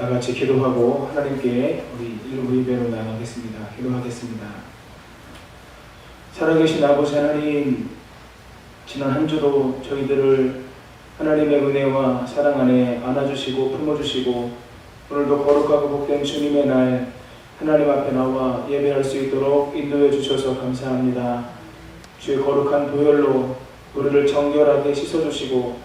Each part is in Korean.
다 같이 기도하고 하나님께 우리 일부 예배로 나가겠습니다. 기도하겠습니다. 살아계신 아버지 하나님, 지난 한 주도 저희들을 하나님의 은혜와 사랑 안에 안아주시고 품어주시고 오늘도 거룩하고 복된 주님의 날 하나님 앞에 나와 예배할 수 있도록 인도해 주셔서 감사합니다. 주의 거룩한 보혈로 우리를 정결하게 씻어주시고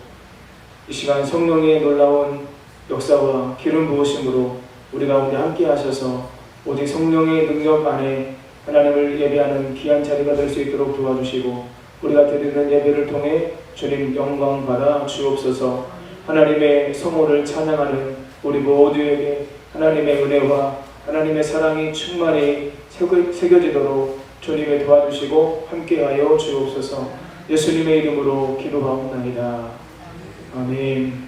이 시간 성령의 놀라운 역사와 기름 부으심으로 우리 가운데 함께 하셔서 오직 성령의 능력 안에 하나님을 예배하는 귀한 자리가 될 수 있도록 도와주시고 우리가 드리는 예배를 통해 주님 영광 받아 주옵소서. 하나님의 성호를 찬양하는 우리 모두에게 하나님의 은혜와 하나님의 사랑이 충만히 새겨지도록 주님의 도와주시고 함께하여 주옵소서. 예수님의 이름으로 기도하옵나이다. 아멘.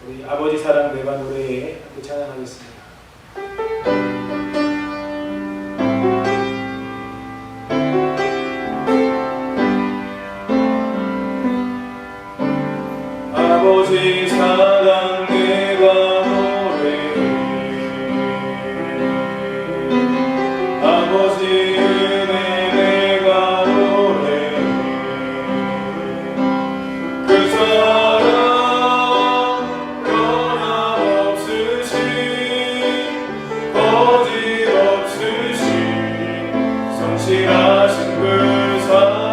우리 아버지 사랑 내가 노래에 함께 찬양하겠습니다. 아버지 사랑 내가 노래해 아버지 은혜 내가 노래해 그 사랑 성실하신 그 사랑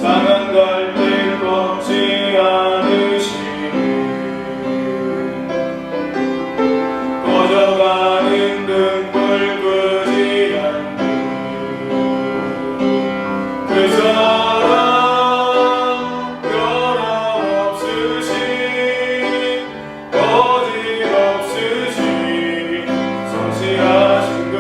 상한 갈대 꺾지 않으시는 꺼져가는 등불 끄지 않는 그 사랑 변함없으신 거짓없으신 성실하신 그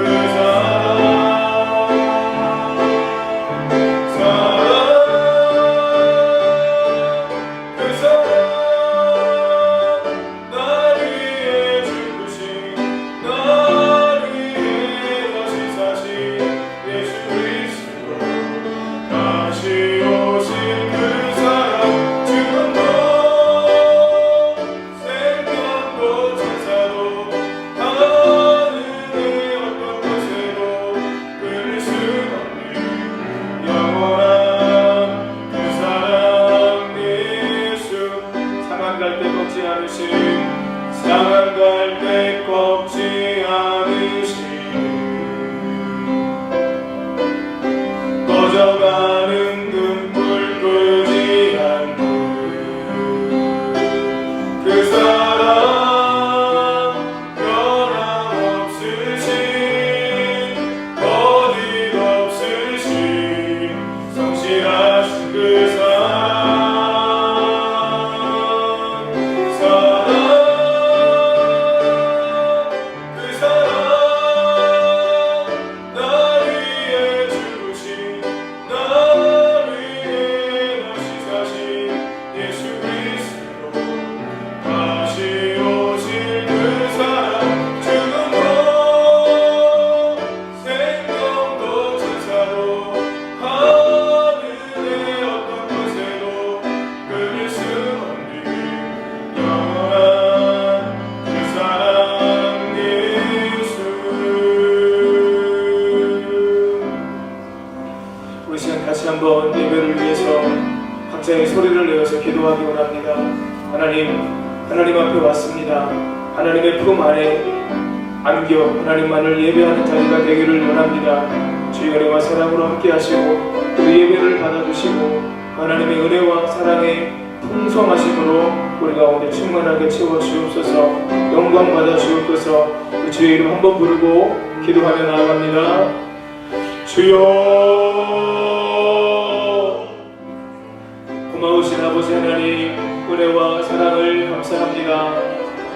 상한 갈대 꺾지 않으시는 꺼져가는 등불 끄지 않는 그 사랑 변함없으신 거짓없으신 성실하신 그 사랑 각자의 소리를 내어서 기도하기 원합니다. 하나님 앞에 왔습니다. 하나님의 품 안에 안겨 하나님만을 예배하는 자리가 되기를 원합니다. 주의 은혜와 사랑으로 함께 하시고 우리 예배를 받아주시고 하나님의 은혜와 사랑의 풍성하심으로 우리 가운데 충만하게 채워주옵소서. 영광 받아주옵소서. 주의 이름 한번 부르고 기도하며 나아갑니다. 주여, 고마우신 아버지 하나님, 은혜와 사랑을 감사합니다.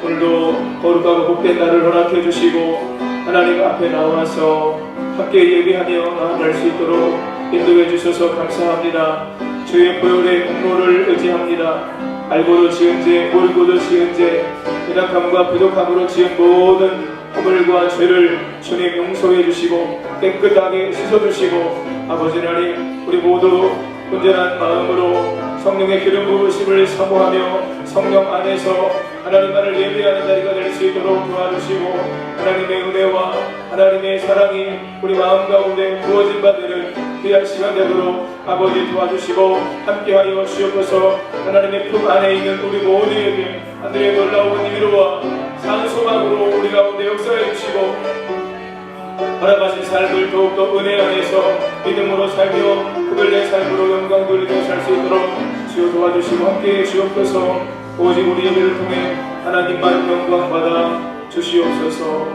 오늘도 거룩하고 복된 날을 허락해 주시고 하나님 앞에 나와서 함께 예배하며 나아갈 수 있도록 인도해 주셔서 감사합니다. 주의 보혈의 공로를 의지합니다. 알고도 지은 죄, 모르고도 지은 죄, 연약함과 부족함으로 지은 모든 허물과 죄를 주님 용서해 주시고 깨끗하게 씻어주시고 아버지 하나님, 우리 모두 온전한 마음으로 성령의 기름 부으심을 사모하며 성령 안에서 하나님만을 예배하는 자리가 될 수 있도록 도와주시고 하나님의 은혜와 하나님의 사랑이 우리 마음 가운데 부어진 바 되는 귀한 시간 되도록 아버지 도와주시고 함께하여 주옵소서. 하나님의 품 안에 있는 우리 모두에게 하늘의 놀라운 위로와 산소망으로 우리 가운데 역사해 주시고 허락하신 삶을 더욱더 은혜 안에서 믿음으로 살며 그들 내 삶으로 영광 돌리며 살 수 있도록 주여 도와주시고 함께해 주옵소서. 오직 우리 예배를 통해 하나님만 영광 받아 주시옵소서.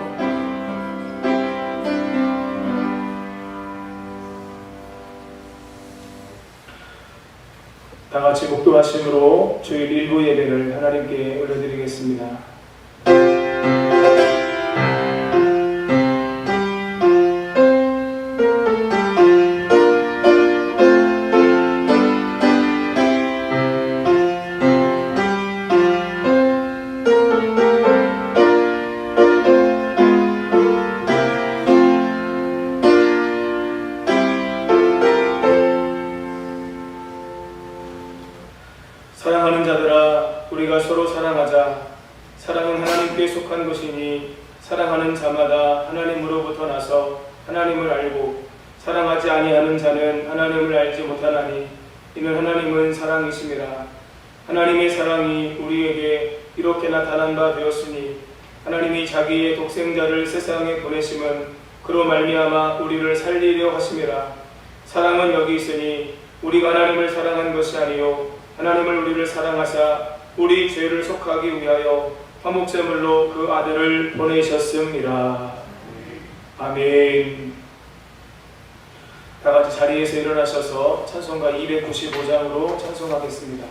다같이 목도하심으로 주일 일부 예배를 하나님께 올려드리겠습니다. 사랑하는 자들아, 우리가 서로 사랑하자. 사랑은 하나님께 속한 것이니 사랑하는 자마다 하나님으로부터 나서 하나님을 알고 사랑하지 아니하는 자는 하나님을 알지 못하나니 이는 하나님은 사랑이심이라. 하나님의 사랑이 우리에게 이렇게 나타난 바 되었으니 하나님이 자기의 독생자를 세상에 보내심은 그로 말미암아 우리를 살리려 하심이라. 사랑은 여기 있으니 우리가 하나님을 사랑한 것이 아니요 하나님을 우리를 사랑하사 우리 죄를 속하기 위하여 화목제물로 그 아들을 보내셨습니다. 아멘. 다같이 자리에서 일어나셔서 찬송가 295장으로 찬송하겠습니다.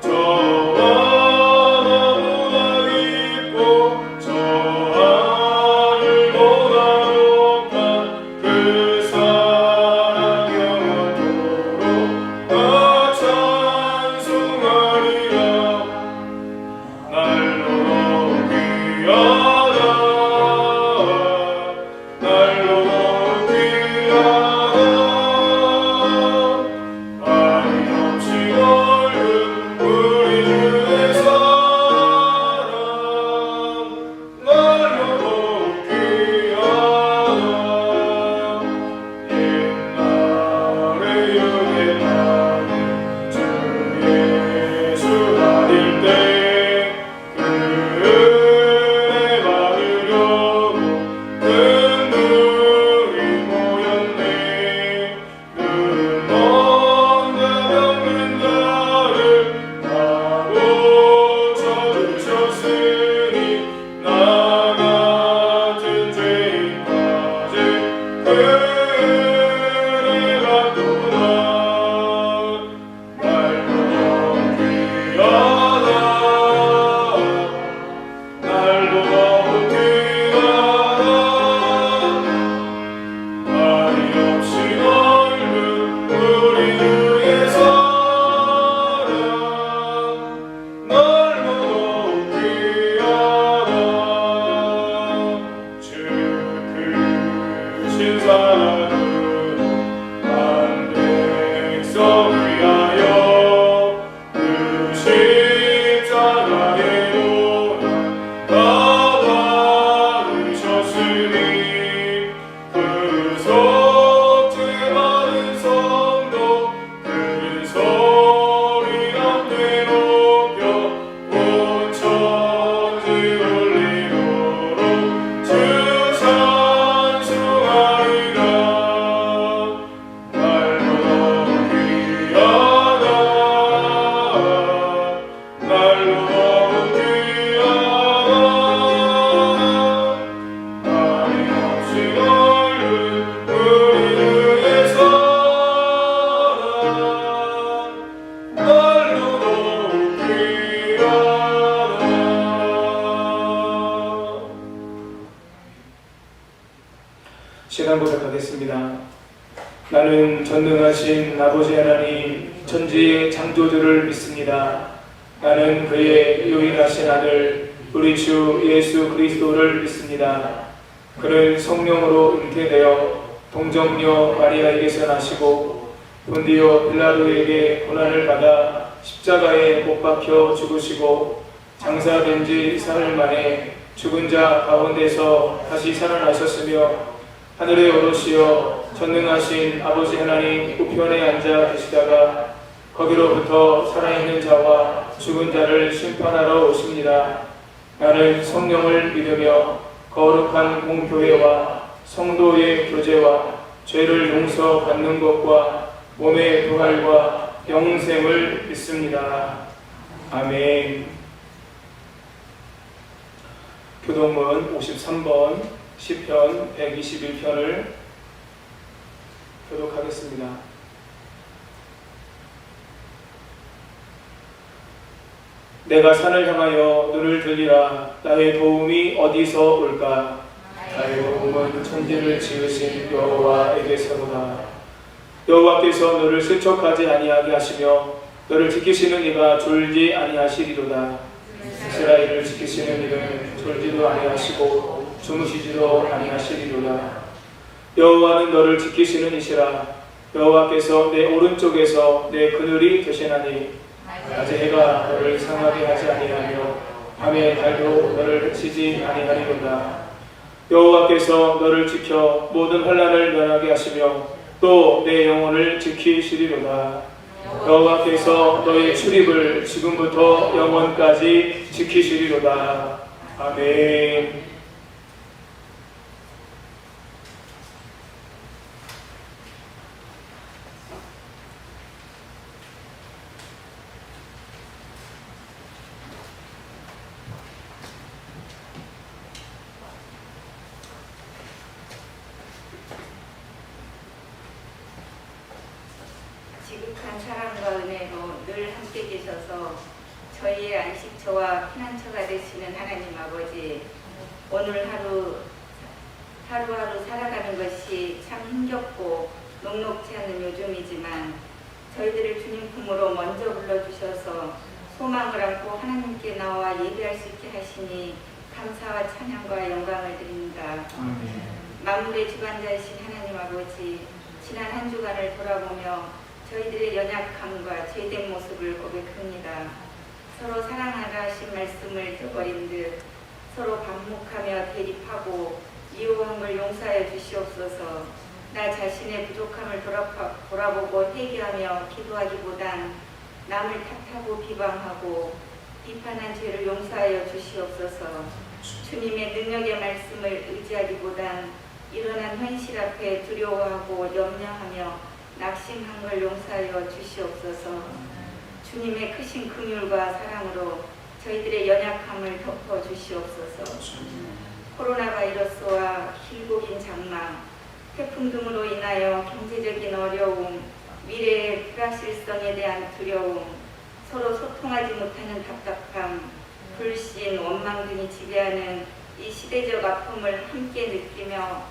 저와 너무나 시간 고백하겠습니다. 나는 전능하신 아버지 하나님 천지의 창조주를 믿습니다. 나는 그의 유일하신 아들 우리 주 예수 그리스도를 믿습니다. 그는 성령으로 잉태되어 동정녀 마리아에게서 나시고 본디오 빌라도에게 고난을 받아 십자가에 못 박혀 죽으시고 장사된 지 사흘 만에 죽은 자 가운데서 다시 살아나셨으며 하늘에 오르시어 전능하신 아버지 하나님 우편에 앉아 계시다가 거기로부터 살아있는 자와 죽은 자를 심판하러 오십니다. 나는 성령을 믿으며 거룩한 공교회와 성도의 교제와 죄를 용서받는 것과 몸의 부활과 영생을 믿습니다. 아멘. 교동문 53번 시편 121편을 교독하겠습니다. 내가 산을 향하여 눈을 들리라. 나의 도움이 어디서 올까? 나의 도움은 천지를 지으신 여호와에게서로다. 여호와께서 너를 슬쩍하지 아니하게 하시며 너를 지키시는 이가 졸지 아니하시리로다. 이스라엘을 지키시는 이는 졸지도 아니하시고 주무시지도 아니하시리로다. 여호와는 너를 지키시는 이시라. 여호와께서 내 오른쪽에서 내 그늘이 되시나니 낮에 해가 너를 상하게 하지 아니하며 밤에 달도 너를 해치지 아니하리로다. 여호와께서 너를 지켜 모든 환난을 면하게 하시며 또 내 영혼을 지키시리로다. 여호와께서 너의 출입을 지금부터 영원까지 지키시리로다. 아멘. 지극한 사랑과 은혜로 늘 함께 계셔서 저희의 안식처와 피난처가 되시는 하나님 아버지, 오늘 하루하루 살아가는 것이 참 힘겹고 녹록지 않은 요즘이지만 저희들을 주님 품으로 먼저 불러주셔서 소망을 안고 하나님께 나와 예배할 수 있게 하시니 감사와 찬양과 영광을 드립니다. 만물의 주관자이신 하나님 아버지, 지난 한 주간을 돌아보며 저희들의 연약함과 죄된 모습을 고백합니다. 서로 사랑하라 하신 말씀을 저버린 듯 서로 반목하며 대립하고 미워한 걸 용서하여 주시옵소서. 나 자신의 부족함을 돌아보고 회개하며 기도하기보단 남을 탓하고 비방하고 비판한 죄를 용서하여 주시옵소서. 주님의 능력의 말씀을 의지하기보단 일어난 현실 앞에 두려워하고 염려하며 낙심한 걸 용서하여 주시옵소서. 주님의 크신 긍휼과 사랑으로 저희들의 연약함을 덮어 주시옵소서. 코로나 바이러스와 길고 긴 장마, 태풍 등으로 인하여 경제적인 어려움, 미래의 불확실성에 대한 두려움, 서로 소통하지 못하는 답답함, 불신, 원망 등이 지배하는 이 시대적 아픔을 함께 느끼며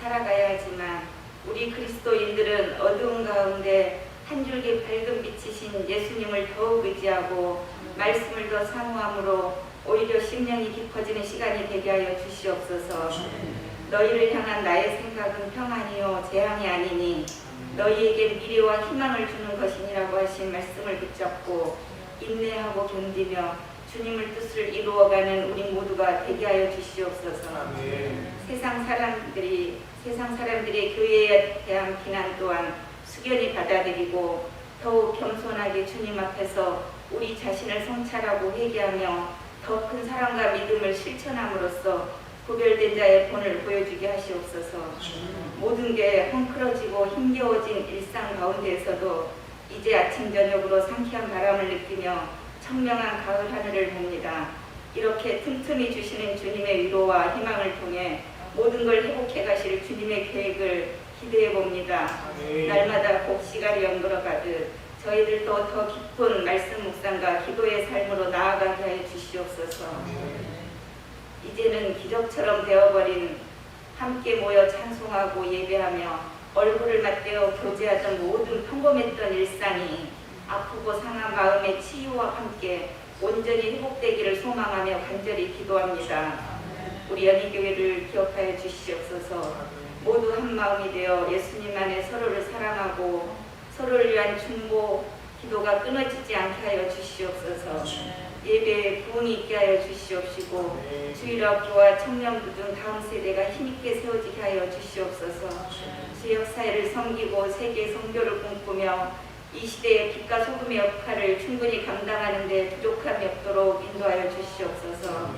살아가야 하지만 우리 그리스도인들은 어두운 가운데 한 줄기 밝은 빛이신 예수님을 더욱 의지하고 말씀을 더 사모함으로 오히려 심령이 깊어지는 시간이 되게 하여 주시옵소서. 너희를 향한 나의 생각은 평안이요 재앙이 아니니 너희에게 미래와 희망을 주는 것이니라고 하신 말씀을 붙잡고 인내하고 견디며 주님을 뜻을 이루어가는 우리 모두가 되게 하여 주시옵소서. 세상 사람들의 교회에 대한 비난 또한 숙연히 받아들이고 더욱 겸손하게 주님 앞에서 우리 자신을 성찰하고 회개하며 더 큰 사랑과 믿음을 실천함으로써 구별된 자의 본을 보여주게 하시옵소서. 모든 게 헝클어지고 힘겨워진 일상 가운데에서도 이제 아침 저녁으로 상쾌한 바람을 느끼며 청명한 가을 하늘을 봅니다. 이렇게 틈틈이 주시는 주님의 위로와 희망을 통해 모든 걸 회복해 가실 주님의 계획을 기대해 봅니다. 날마다 곡시가리 연걸어 가듯 저희들도 더 깊은 말씀 묵상과 기도의 삶으로 나아가게 하여 주시옵소서. 이제는 기적처럼 되어버린 함께 모여 찬송하고 예배하며 얼굴을 맞대어 교제하던 모든 평범했던 일상이 아프고 상한 마음의 치유와 함께 온전히 회복되기를 소망하며 간절히 기도합니다. 우리 연희교회를 기억하여 주시옵소서. 모두 한 마음이 되어 예수님 안에 서로를 사랑하고 서로를 위한 중보 기도가 끊어지지 않게 하여 주시옵소서. 예배에 부흥이 있게 하여 주시옵시고 주일학교와 청년부 등 다음 세대가 힘있게 세워지게 하여 주시옵소서. 지역사회를 섬기고 세계 선교를 꿈꾸며 이 시대의 빛과 소금의 역할을 충분히 감당하는 데 부족함이 없도록 인도하여 주시옵소서.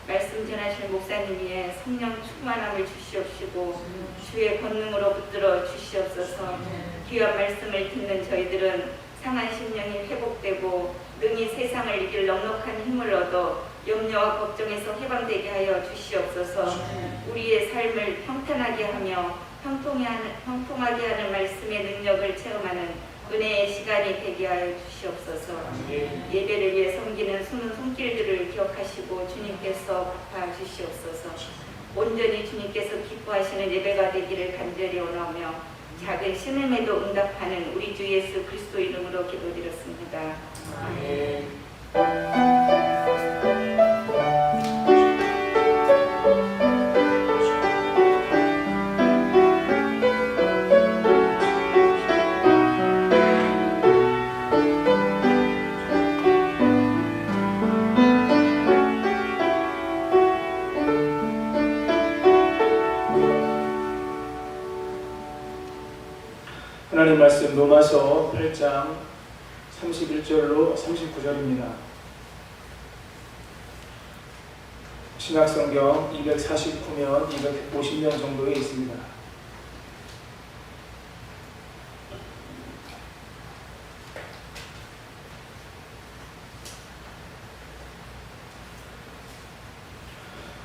말씀 전하실 목사님 위에 성령 충만함을 주시옵시고 주의 권능으로 붙들어 주시옵소서. 귀한 말씀을 듣는 저희들은 상한 심령이 회복되고 능히 세상을 이길 넉넉한 힘을 얻어 염려와 걱정에서 해방되게 하여 주시옵소서. 우리의 삶을 평탄하게 하며 형통하게 하는 말씀의 능력을 체험하는 은혜의 시간이 되게 하여 주시옵소서. 예배를 위해 섬기는 숨은 손길들을 기억하시고 주님께서 갚아 주시옵소서. 온전히 주님께서 기뻐하시는 예배가 되기를 간절히 원하며 작은 신음에도 응답하는 우리 주 예수 그리스도 이름으로 기도드렸습니다. 아멘. 하나님 말씀 로마서 8장 31절로 39절입니다. 신약성경 249면 250면 정도에 있습니다.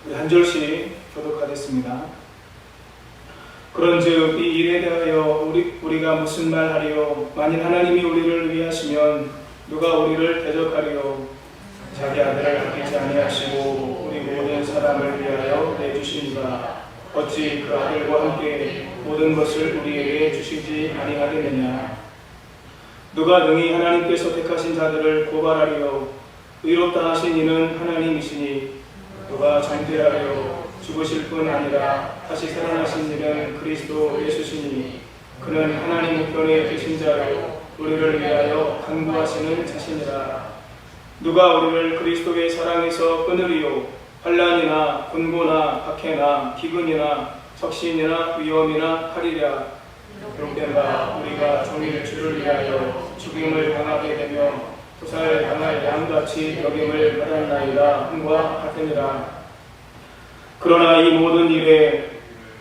우리 한 절씩 교독하겠습니다. 그런즉 이 일에 대하여 우리가 무슨 말하리요? 만일 하나님이 우리를 위하시면 누가 우리를 대적하리요? 자기 아들을 아끼지 아니하시고 우리 모든 사람을 위하여 내주시니가 어찌 그 아들과 함께 모든 것을 우리에게 주시지 아니하겠느냐? 누가 능히 하나님께서 택하신 자들을 고발하리요? 의롭다 하신 이는 하나님이시니 누가 정죄하리요? 죽으실 뿐 아니라 다시 살아나신 이는 그리스도 예수시니 그는 하나님 우편에 계신 자요 우리를 위하여 간구하시는 자신이라. 누가 우리를 그리스도의 사랑에서 끊으리요? 환난이나 곤고나 박해나 기근이나 적신이나 위험이나 칼이랴. 그렇게 바 우리가 종일 주를 위하여 죽임을 당하게 되며 도살당할 양같이 여김을 받았나이다 함과 같으니라. 그러나 이 모든 일에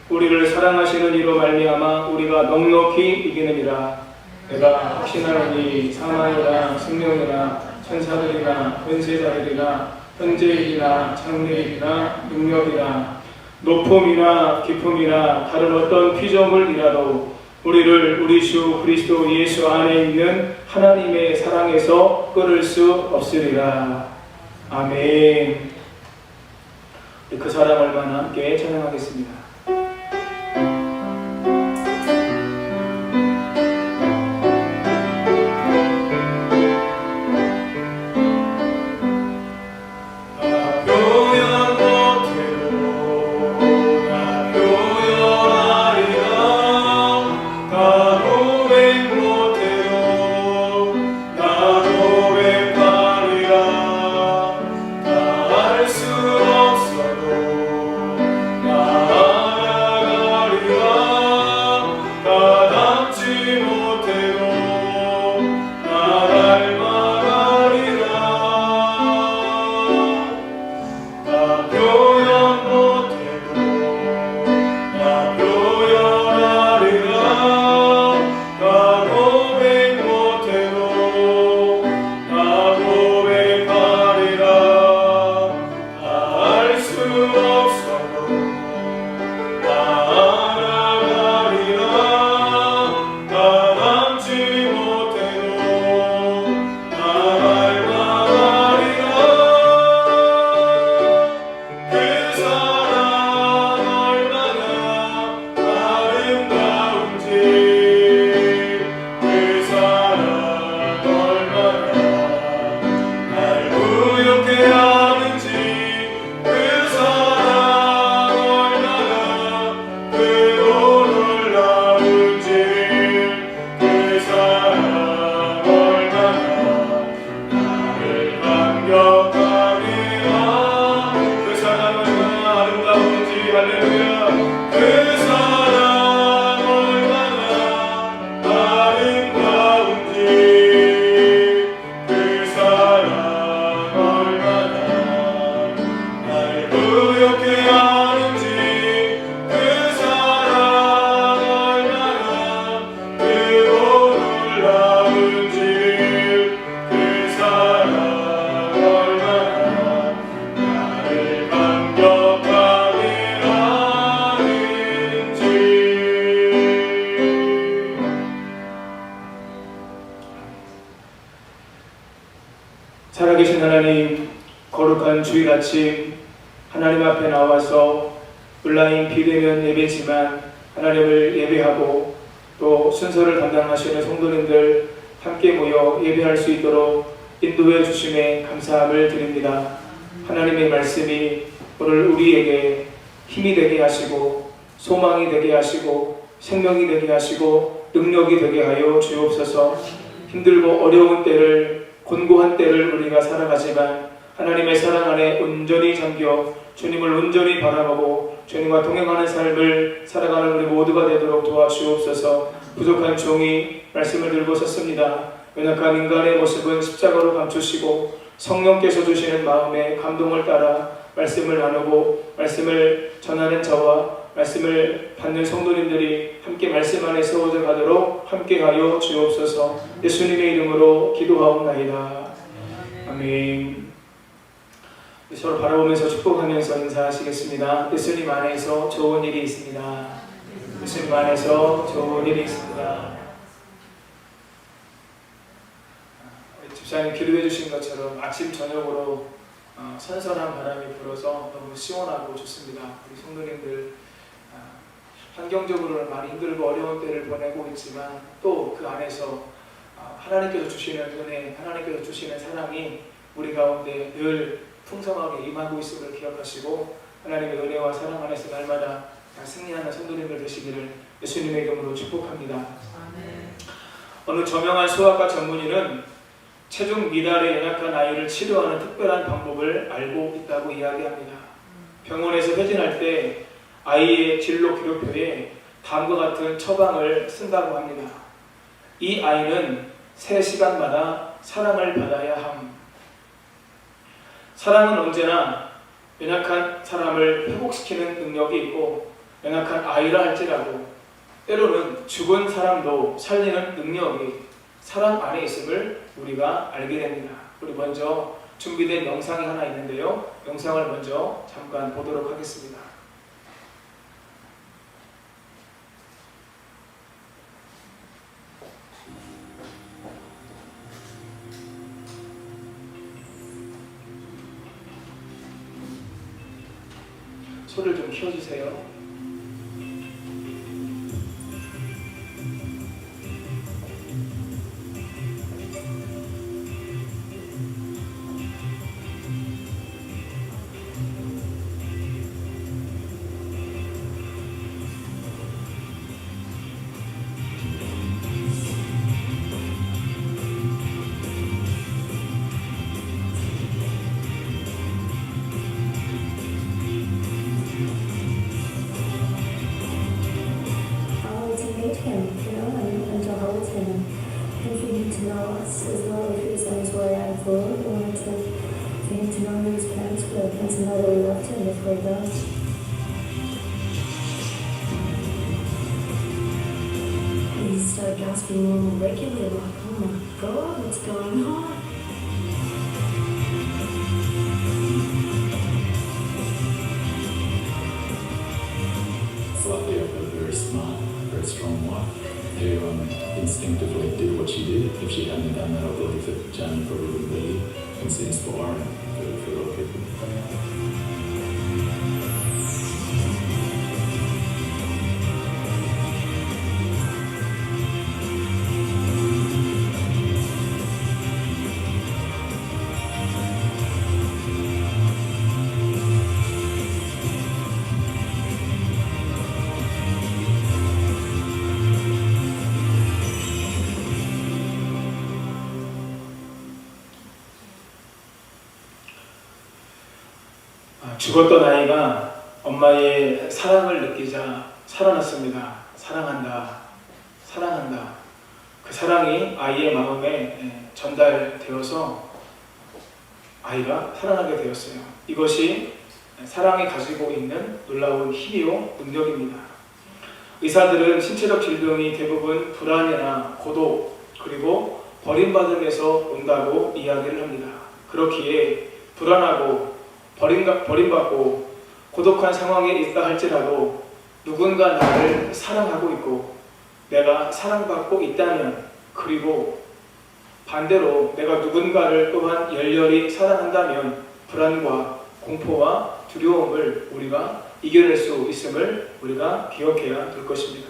우리를 사랑하시는 이로 말미암아 우리가 넉넉히 이기느니라. 내가 확신하노니 사망이나 생명이나 천사들이나 권세자들이나 현재일이나 장래일이나 능력이나 높음이나 깊음이나 다른 어떤 피조물이라도 우리를 우리 주 그리스도 예수 안에 있는 하나님의 사랑에서 끊을 수 없으리라. 아멘. 그 사랑을 만나 함께 찬양하겠습니다. 나 하나님, 거룩한 주일 아침 하나님 앞에 나와서 온라인 비대면 예배지만 하나님을 예배하고 또 순서를 담당하시는 성도님들 함께 모여 예배할 수 있도록 인도해 주심에 감사함을 드립니다. 하나님의 말씀이 오늘 우리에게 힘이 되게 하시고 소망이 되게 하시고 생명이 되게 하시고 능력이 되게 하여 주옵소서. 힘들고 어려운 때를, 곤고한 때를 우리가 살아가지만 하나님의 사랑 안에 온전히 잠겨 주님을 온전히 바라보고 주님과 동행하는 삶을 살아가는 우리 모두가 되도록 도와주옵소서. 부족한 종이 말씀을 들고 섰습니다. 연약한 인간의 모습은 십자가로 감추시고 성령께서 주시는 마음의 감동을 따라 말씀을 나누고 말씀을 전하는 저와 말씀을 받는 성도님들이 함께 말씀 안에 세워져 가도록 함께하여 주옵소서. 예수님의 이름으로 기도하옵나이다. 아멘. 서로 바라보면서 축복하면서 인사하시겠습니다. 예수님 안에서 좋은 일이 있습니다. 예수님 안에서 좋은 일이 있습니다. 집사님 기도해 주신 것처럼 아침 저녁으로 선선한 바람이 불어서 너무 시원하고 좋습니다. 우리 성도님들 환경적으로는 많이 힘들고 어려운 때를 보내고 있지만 또 그 안에서 하나님께서 주시는 은혜, 하나님께서 주시는 사랑이 우리 가운데 늘 풍성하게 임하고 있음을 기억하시고 하나님의 은혜와 사랑 안에서 날마다 승리하는 성도님들 되시기를 예수님의 이름으로 축복합니다. 아멘. 어느 저명한 소아과 전문의는 체중 미달에 연약한 아이를 치료하는 특별한 방법을 알고 있다고 이야기합니다. 병원에서 회진할 때 아이의 진로 기록표에 다음과 같은 처방을 쓴다고 합니다. 이 아이는 3시간마다 사랑을 받아야 함. 사랑은 언제나 연약한 사람을 회복시키는 능력이 있고 연약한 아이라 할지라도 때로는 죽은 사람도 살리는 능력이 사랑 안에 있음을 우리가 알게 됩니다. 우리 먼저 준비된 영상이 하나 있는데요. 영상을 먼저 잠깐 보도록 하겠습니다. 소리를 좀 키워주세요. Being regular, like, oh my God, what's going on? Fluffy, I've got a very smart, very strong wife who instinctively did what she did. If she hadn't done that, I believe that Jane probably wouldn't be as inspiring for a lot of people. 죽었던 아이가 엄마의 사랑을 느끼자 살아났습니다. 사랑한다, 사랑한다. 그 사랑이 아이의 마음에 전달되어서 아이가 살아나게 되었어요. 이것이 사랑이 가지고 있는 놀라운 힘이요 능력입니다. 의사들은 신체적 질병이 대부분 불안이나 고독 그리고 버림받음에서 온다고 이야기를 합니다. 그렇기에 불안하고 버림받고 고독한 상황에 있다 할지라도 누군가 나를 사랑하고 있고 내가 사랑받고 있다면 그리고 반대로 내가 누군가를 또한 열렬히 사랑한다면 불안과 공포와 두려움을 우리가 이겨낼 수 있음을 우리가 기억해야 될 것입니다.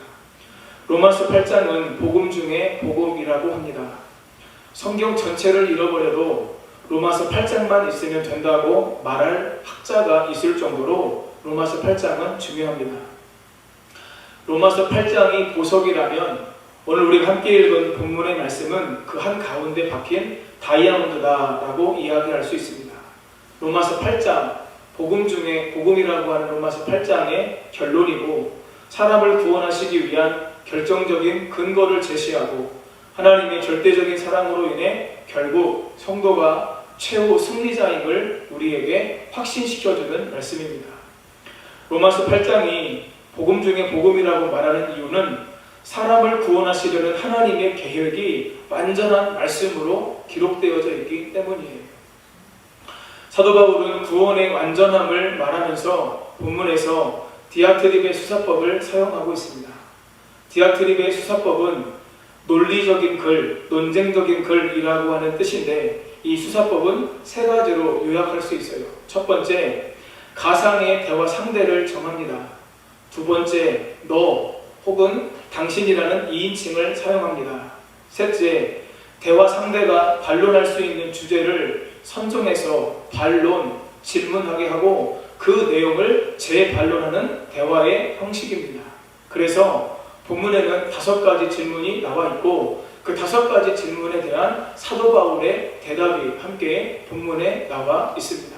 로마서 8장은 복음 중에 복음이라고 합니다. 성경 전체를 잃어버려도 로마서 8장만 있으면 된다고 말할 학자가 있을 정도로 로마서 8장은 중요합니다. 로마서 8장이 보석이라면 오늘 우리가 함께 읽은 본문의 말씀은 그 한 가운데 박힌 다이아몬드다라고 이야기할 수 있습니다. 로마서 8장, 복음 중에 복음이라고 하는 로마서 8장의 결론이고 사람을 구원하시기 위한 결정적인 근거를 제시하고 하나님의 절대적인 사랑으로 인해 결국 성도가 최후 승리자임을 우리에게 확신시켜주는 말씀입니다. 로마서 8장이 복음 중에 복음이라고 말하는 이유는 사람을 구원하시려는 하나님의 계획이 완전한 말씀으로 기록되어져 있기 때문이에요. 사도 바울은 구원의 완전함을 말하면서 본문에서 디아트립의 수사법을 사용하고 있습니다. 디아트립의 수사법은 논리적인 글, 논쟁적인 글이라고 하는 뜻인데 이 수사법은 세 가지로 요약할 수 있어요. 첫 번째, 가상의 대화 상대를 정합니다. 두 번째, 너 혹은 당신이라는 2인칭을 사용합니다. 셋째, 대화 상대가 반론할 수 있는 주제를 선정해서 반론, 질문하게 하고 그 내용을 재반론하는 대화의 형식입니다. 그래서 본문에는 5가지 질문이 나와 있고 그 5가지 질문에 대한 사도 바울의 대답이 함께 본문에 나와 있습니다.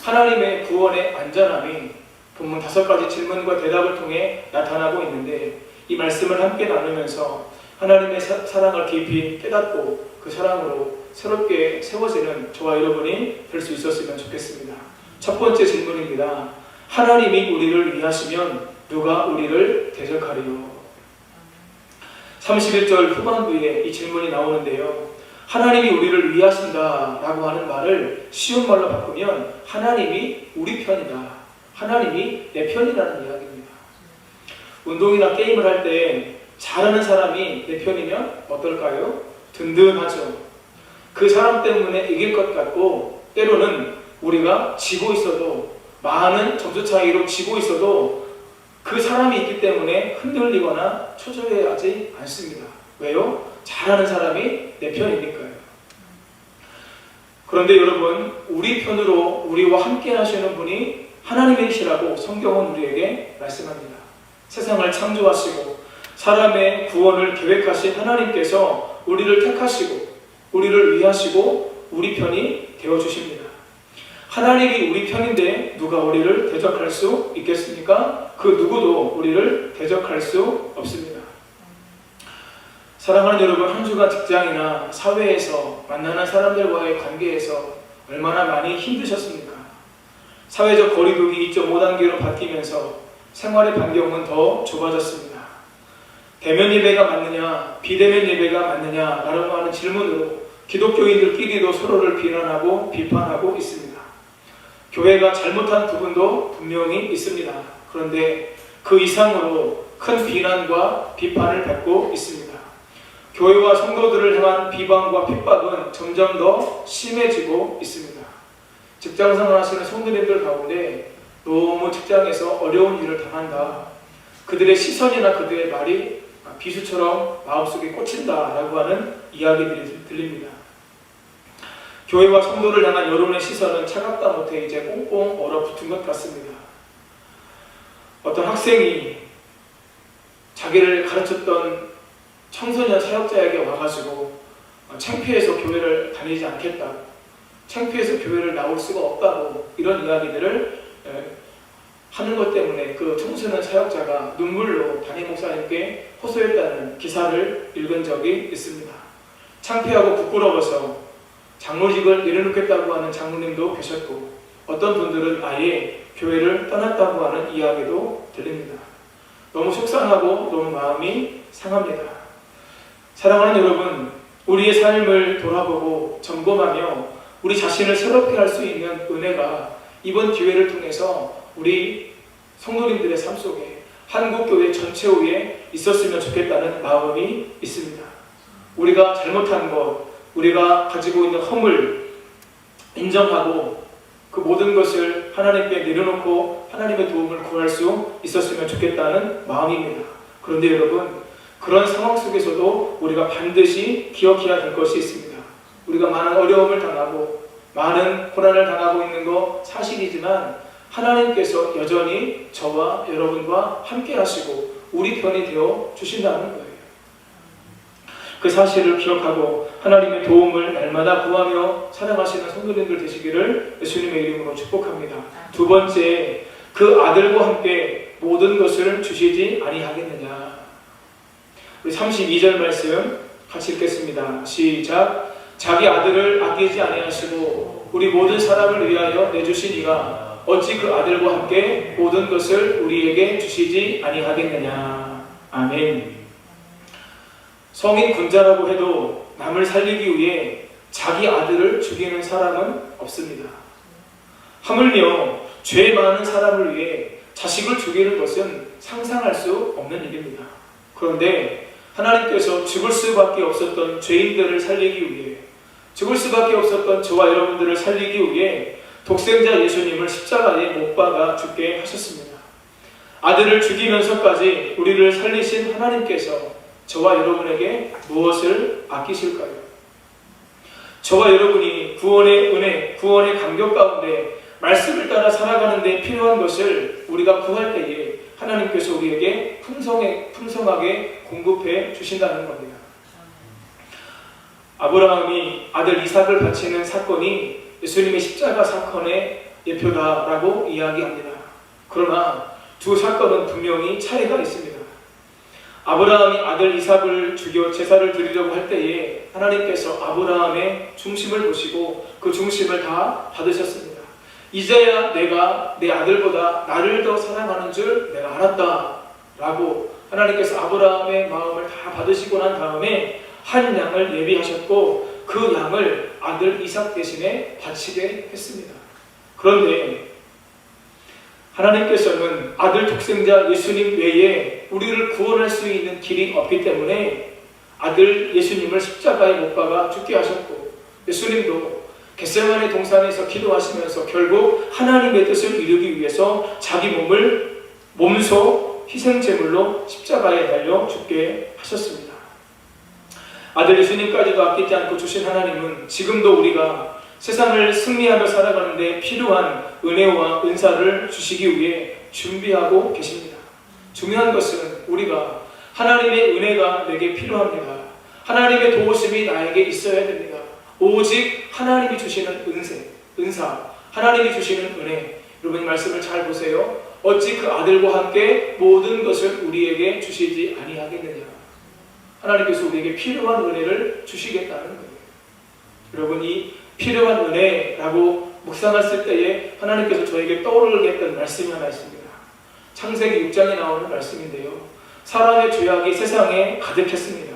하나님의 구원의 완전함이 본문 5가지 질문과 대답을 통해 나타나고 있는데 이 말씀을 함께 나누면서 하나님의 사랑을 깊이 깨닫고 그 사랑으로 새롭게 세워지는 저와 여러분이 될 수 있었으면 좋겠습니다. 첫 번째 질문입니다. 하나님이 우리를 위하시면 누가 우리를 대적하리요? 31절 후반부에 이 질문이 나오는데요. 하나님이 우리를 위하신다라고 하는 말을 쉬운 말로 바꾸면 하나님이 우리 편이다. 하나님이 내 편이라는 이야기입니다. 운동이나 게임을 할 때 잘하는 사람이 내 편이면 어떨까요? 든든하죠. 그 사람 때문에 이길 것 같고 때로는 우리가 지고 있어도 많은 점수 차이로 지고 있어도 그 사람이 있기 때문에 흔들리거나 초조해하지 않습니다. 왜요? 잘하는 사람이 내 편이니까요. 그런데 여러분, 우리 편으로 우리와 함께 하시는 분이 하나님이시라고 성경은 우리에게 말씀합니다. 세상을 창조하시고 사람의 구원을 계획하신 하나님께서 우리를 택하시고 우리를 위하시고 우리 편이 되어주십니다. 하나님이 우리 편인데 누가 우리를 대적할 수 있겠습니까? 그 누구도 우리를 대적할 수 없습니다. 사랑하는 여러분, 한 주간 직장이나 사회에서 만나는 사람들과의 관계에서 얼마나 많이 힘드셨습니까? 사회적 거리두기 2.5단계로 바뀌면서 생활의 반경은 더 좁아졌습니다. 대면 예배가 맞느냐, 비대면 예배가 맞느냐라고 하는 질문으로 기독교인들끼리도 서로를 비난하고 비판하고 있습니다. 교회가 잘못한 부분도 분명히 있습니다. 그런데 그 이상으로 큰 비난과 비판을 받고 있습니다. 교회와 성도들을 향한 비방과 핍박은 점점 더 심해지고 있습니다. 직장생활 하시는 성도님들 가운데 너무 직장에서 어려운 일을 당한다. 그들의 시선이나 그들의 말이 비수처럼 마음속에 꽂힌다라고 하는 이야기들이 들립니다. 교회와 성도를 향한 여론의 시선은 차갑다 못해 이제 꽁꽁 얼어붙은 것 같습니다. 어떤 학생이 자기를 가르쳤던 청소년 사역자에게 와가지고 창피해서 교회를 다니지 않겠다, 창피해서 교회를 나올 수가 없다고 이런 이야기들을 하는 것 때문에 그 청소년 사역자가 눈물로 담임 목사님께 호소했다는 기사를 읽은 적이 있습니다. 창피하고 부끄러워서 장로직을 내려놓겠다고 하는 장로님도 계셨고 어떤 분들은 아예 교회를 떠났다고 하는 이야기도 들립니다. 너무 속상하고 너무 마음이 상합니다. 사랑하는 여러분, 우리의 삶을 돌아보고 점검하며 우리 자신을 새롭게 할 수 있는 은혜가 이번 기회를 통해서 우리 성도님들의 삶 속에 한국교회 전체 위에 있었으면 좋겠다는 마음이 있습니다. 우리가 잘못한 것, 우리가 가지고 있는 허물 인정하고 그 모든 것을 하나님께 내려놓고 하나님의 도움을 구할 수 있었으면 좋겠다는 마음입니다. 그런데 여러분, 그런 상황 속에서도 우리가 반드시 기억해야 될 것이 있습니다. 우리가 많은 어려움을 당하고 많은 고난을 당하고 있는 거 사실이지만 하나님께서 여전히 저와 여러분과 함께 하시고 우리 편이 되어 주신다는 거예요. 그 사실을 기억하고 하나님의 도움을 날마다 구하며 살아가시는 성도님들 되시기를 예수님의 이름으로 축복합니다. 두 번째, 그 아들과 함께 모든 것을 주시지 아니하겠느냐. 우리 32절 말씀 같이 읽겠습니다. 시작. 자기 아들을 아끼지 아니하시고 우리 모든 사람을 위하여 내주시니가 어찌 그 아들과 함께 모든 것을 우리에게 주시지 아니하겠느냐. 아멘. 성인 군자라고 해도 남을 살리기 위해 자기 아들을 죽이는 사람은 없습니다. 하물며 죄 많은 사람을 위해 자식을 죽이는 것은 상상할 수 없는 일입니다. 그런데 하나님께서 죽을 수밖에 없었던 죄인들을 살리기 위해, 죽을 수밖에 없었던 저와 여러분들을 살리기 위해 독생자 예수님을 십자가에 못 박아 죽게 하셨습니다. 아들을 죽이면서까지 우리를 살리신 하나님께서 저와 여러분에게 무엇을 아끼실까요? 저와 여러분이 구원의 은혜, 구원의 감격 가운데 말씀을 따라 살아가는 데 필요한 것을 우리가 구할 때에 하나님께서 우리에게 풍성하게 공급해 주신다는 겁니다. 아브라함이 아들 이삭을 바치는 사건이 예수님의 십자가 사건의 예표다라고 이야기합니다. 그러나 두 사건은 분명히 차이가 있습니다. 아브라함이 아들 이삭을 죽여 제사를 드리려고 할 때에 하나님께서 아브라함의 중심을 보시고 그 중심을 다 받으셨습니다. 이제야 내가 내 아들보다 나를 더 사랑하는 줄 내가 알았다 라고 하나님께서 아브라함의 마음을 다 받으시고 난 다음에 한 양을 예비하셨고 그 양을 아들 이삭 대신에 바치게 했습니다. 그런데 하나님께서는 아들 독생자 예수님 외에 우리를 구원할 수 있는 길이 없기 때문에 아들 예수님을 십자가에 못 박아 죽게 하셨고, 예수님도 겟세마네 동산에서 기도하시면서 결국 하나님의 뜻을 이루기 위해서 자기 몸을 몸소 희생제물로 십자가에 달려 죽게 하셨습니다. 아들 예수님까지도 아끼지 않고 주신 하나님은 지금도 우리가 세상을 승리하며 살아가는 데 필요한 은혜와 은사를 주시기 위해 준비하고 계십니다. 중요한 것은 우리가 하나님의 은혜가 내게 필요합니다. 하나님의 도우심이 나에게 있어야 됩니다. 오직 하나님이 주시는 은사, 하나님이 주시는 은혜. 여러분 말씀을 잘 보세요. 어찌 그 아들과 함께 모든 것을 우리에게 주시지 아니하겠느냐. 하나님께서 우리에게 필요한 은혜를 주시겠다는 거예요. 여러분 이 필요한 은혜라고 묵상했을 때에 하나님께서 저에게 떠오르게 했던 말씀이 하나 있습니다. 창세기 6장에 나오는 말씀인데요. 사람의 죄악이 세상에 가득했습니다.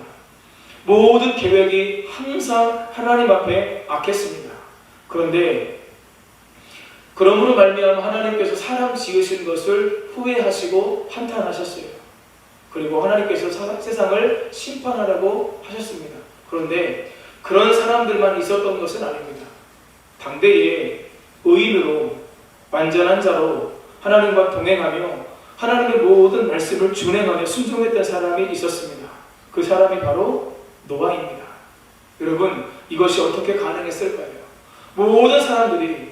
모든 계획이 항상 하나님 앞에 악했습니다. 그런데 그러므로 말미암아 하나님께서 사람 지으신 것을 후회하시고 한탄하셨어요. 그리고 하나님께서 세상을 심판하라고 하셨습니다. 그런데 그런 사람들만 있었던 것은 아닙니다. 당대에 의인으로 완전한 자로 하나님과 동행하며 하나님의 모든 말씀을 준행하며 순종했던 사람이 있었습니다. 그 사람이 바로 노아입니다. 여러분 이것이 어떻게 가능했을까요? 모든 사람들이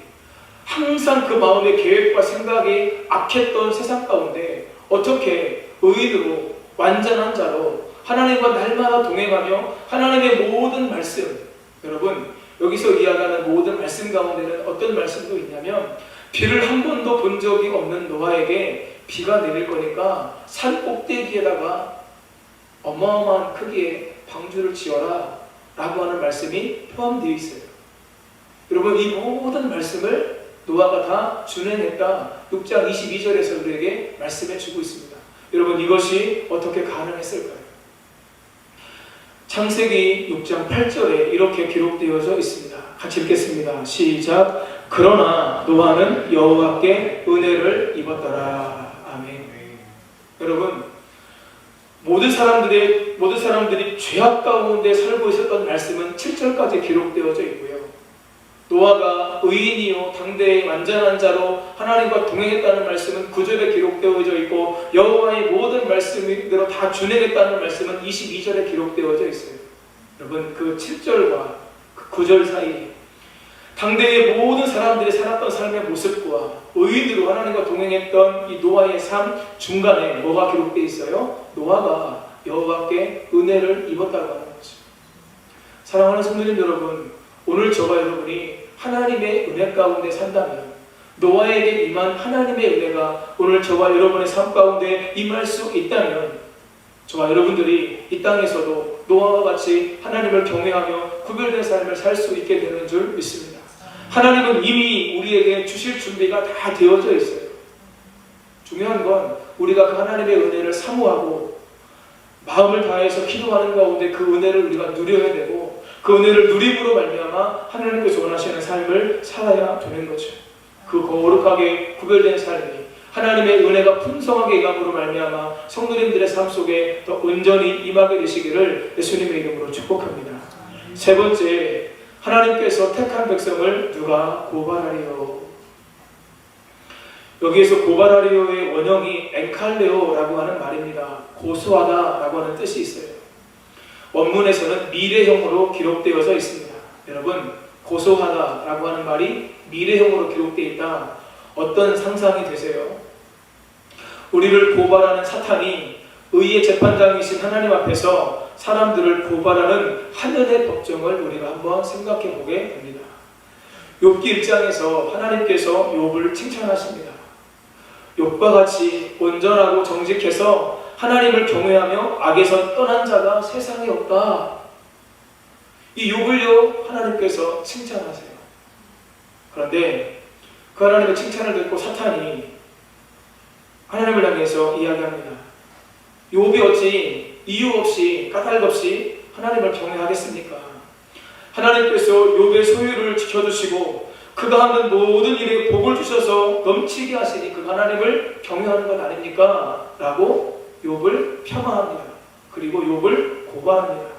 항상 그 마음의 계획과 생각이 악했던 세상 가운데 어떻게 의인으로 완전한 자로 하나님과 날마다 동행하며 하나님의 모든 말씀, 여러분 여기서 이야기하는 모든 말씀 가운데는 어떤 말씀도 있냐면 비를 한 번도 본 적이 없는 노아에게 비가 내릴 거니까 산 꼭대기에다가 어마어마한 크기의 방주를 지어라 라고 하는 말씀이 포함되어 있어요. 여러분 이 모든 말씀을 노아가 다 준행했다 6장 22절에서 우리에게 말씀해 주고 있습니다. 여러분 이것이 어떻게 가능했을까요? 창세기 6장 8절에 이렇게 기록되어져 있습니다. 같이 읽겠습니다. 시작. 그러나 노아는 여호와께 은혜를 입었더라. 아멘. 여러분 모든 사람들이 죄악 가운데 살고 있었던 말씀은 7절까지 기록되어져 있고요. 노아가 의인이요 당대의 완전한 자로 하나님과 동행했다는 말씀은 9절에 기록되어져 있고, 여호와의 모든 말씀대로 다 준행했다는 말씀은 22절에 기록되어져 있어요. 여러분, 그 7절과 그 9절 사이에 당대의 모든 사람들이 살았던 삶의 모습과 의인으로 하나님과 동행했던 이 노아의 삶 중간에 뭐가 기록되어 있어요? 노아가 여호와께 은혜를 입었다고 하는 거죠. 사랑하는 성도님 여러분, 오늘 저와 여러분이 하나님의 은혜 가운데 산다면, 노아에게 임한 하나님의 은혜가 오늘 저와 여러분의 삶 가운데 임할 수 있다면, 저와 여러분들이 이 땅에서도 노아와 같이 하나님을 경외하며 구별된 삶을 살 수 있게 되는 줄 믿습니다. 하나님은 이미 우리에게 주실 준비가 다 되어져 있어요. 중요한 건 우리가 그 하나님의 은혜를 사모하고 마음을 다해서 기도하는 가운데 그 은혜를 우리가 누려야 되고, 그 은혜를 누림으로 말미암아 하나님께서 원하시는 삶을 살아야 되는 거죠. 그 거룩하게 구별된 삶이 하나님의 은혜가 풍성하게 임함으로 말미암아 성도님들의 삶 속에 더 온전히 임하게 되시기를 예수님의 이름으로 축복합니다. 세 번째, 하나님께서 택한 백성을 누가 고발하리요? 여기에서 고발하리요의 원형이 엔칼레오라고 하는 말입니다. 고소하다 라고 하는 뜻이 있어요. 원문에서는 미래형으로 기록되어져 있습니다. 여러분, 고소하다 라고 하는 말이 미래형으로 기록되어 있다. 어떤 상상이 되세요? 우리를 고발하는 사탄이 의의 재판장이신 하나님 앞에서 사람들을 고발하는 하늘의 법정을 우리가 한번 생각해 보게 됩니다. 욥기 1장에서 하나님께서 욥을 칭찬하십니다. 욥과 같이 온전하고 정직해서 하나님을 경외하며 악에서 떠난 자가 세상에 없다. 이 욥을요 하나님께서 칭찬하세요. 그런데 그 하나님의 칭찬을 듣고 사탄이 하나님을 향해서 이야기합니다. 욥이 어찌 이유 없이 까닭 없이 하나님을 경외하겠습니까? 하나님께서 욥의 소유를 지켜주시고 그가 하는 모든 일에 복을 주셔서 넘치게 하시니 그 하나님을 경외하는 것 아닙니까? 라고 욥을 폄하합니다. 그리고 욥을 고발합니다.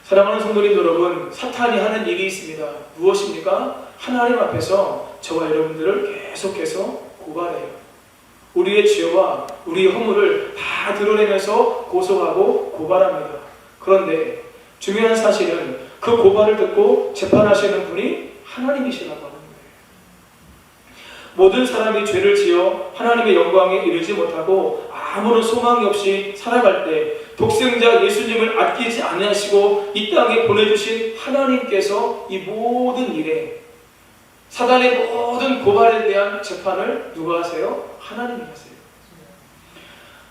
사랑하는 성도님 여러분, 사탄이 하는 일이 있습니다. 무엇입니까? 하나님 앞에서 저와 여러분들을 계속해서 고발해요. 우리의 죄와 우리의 허물을 다 드러내면서 고소하고 고발합니다. 그런데 중요한 사실은 그 고발을 듣고 재판하시는 분이 하나님이시라고 하는 거예요. 모든 사람이 죄를 지어 하나님의 영광에 이르지 못하고 아무런 소망이 없이 살아갈 때 독생자 예수님을 아끼지 아니하시고 이 땅에 보내주신 하나님께서 이 모든 일에 사단의 모든 고발에 대한 재판을 누가 하세요? 하나님이 하세요.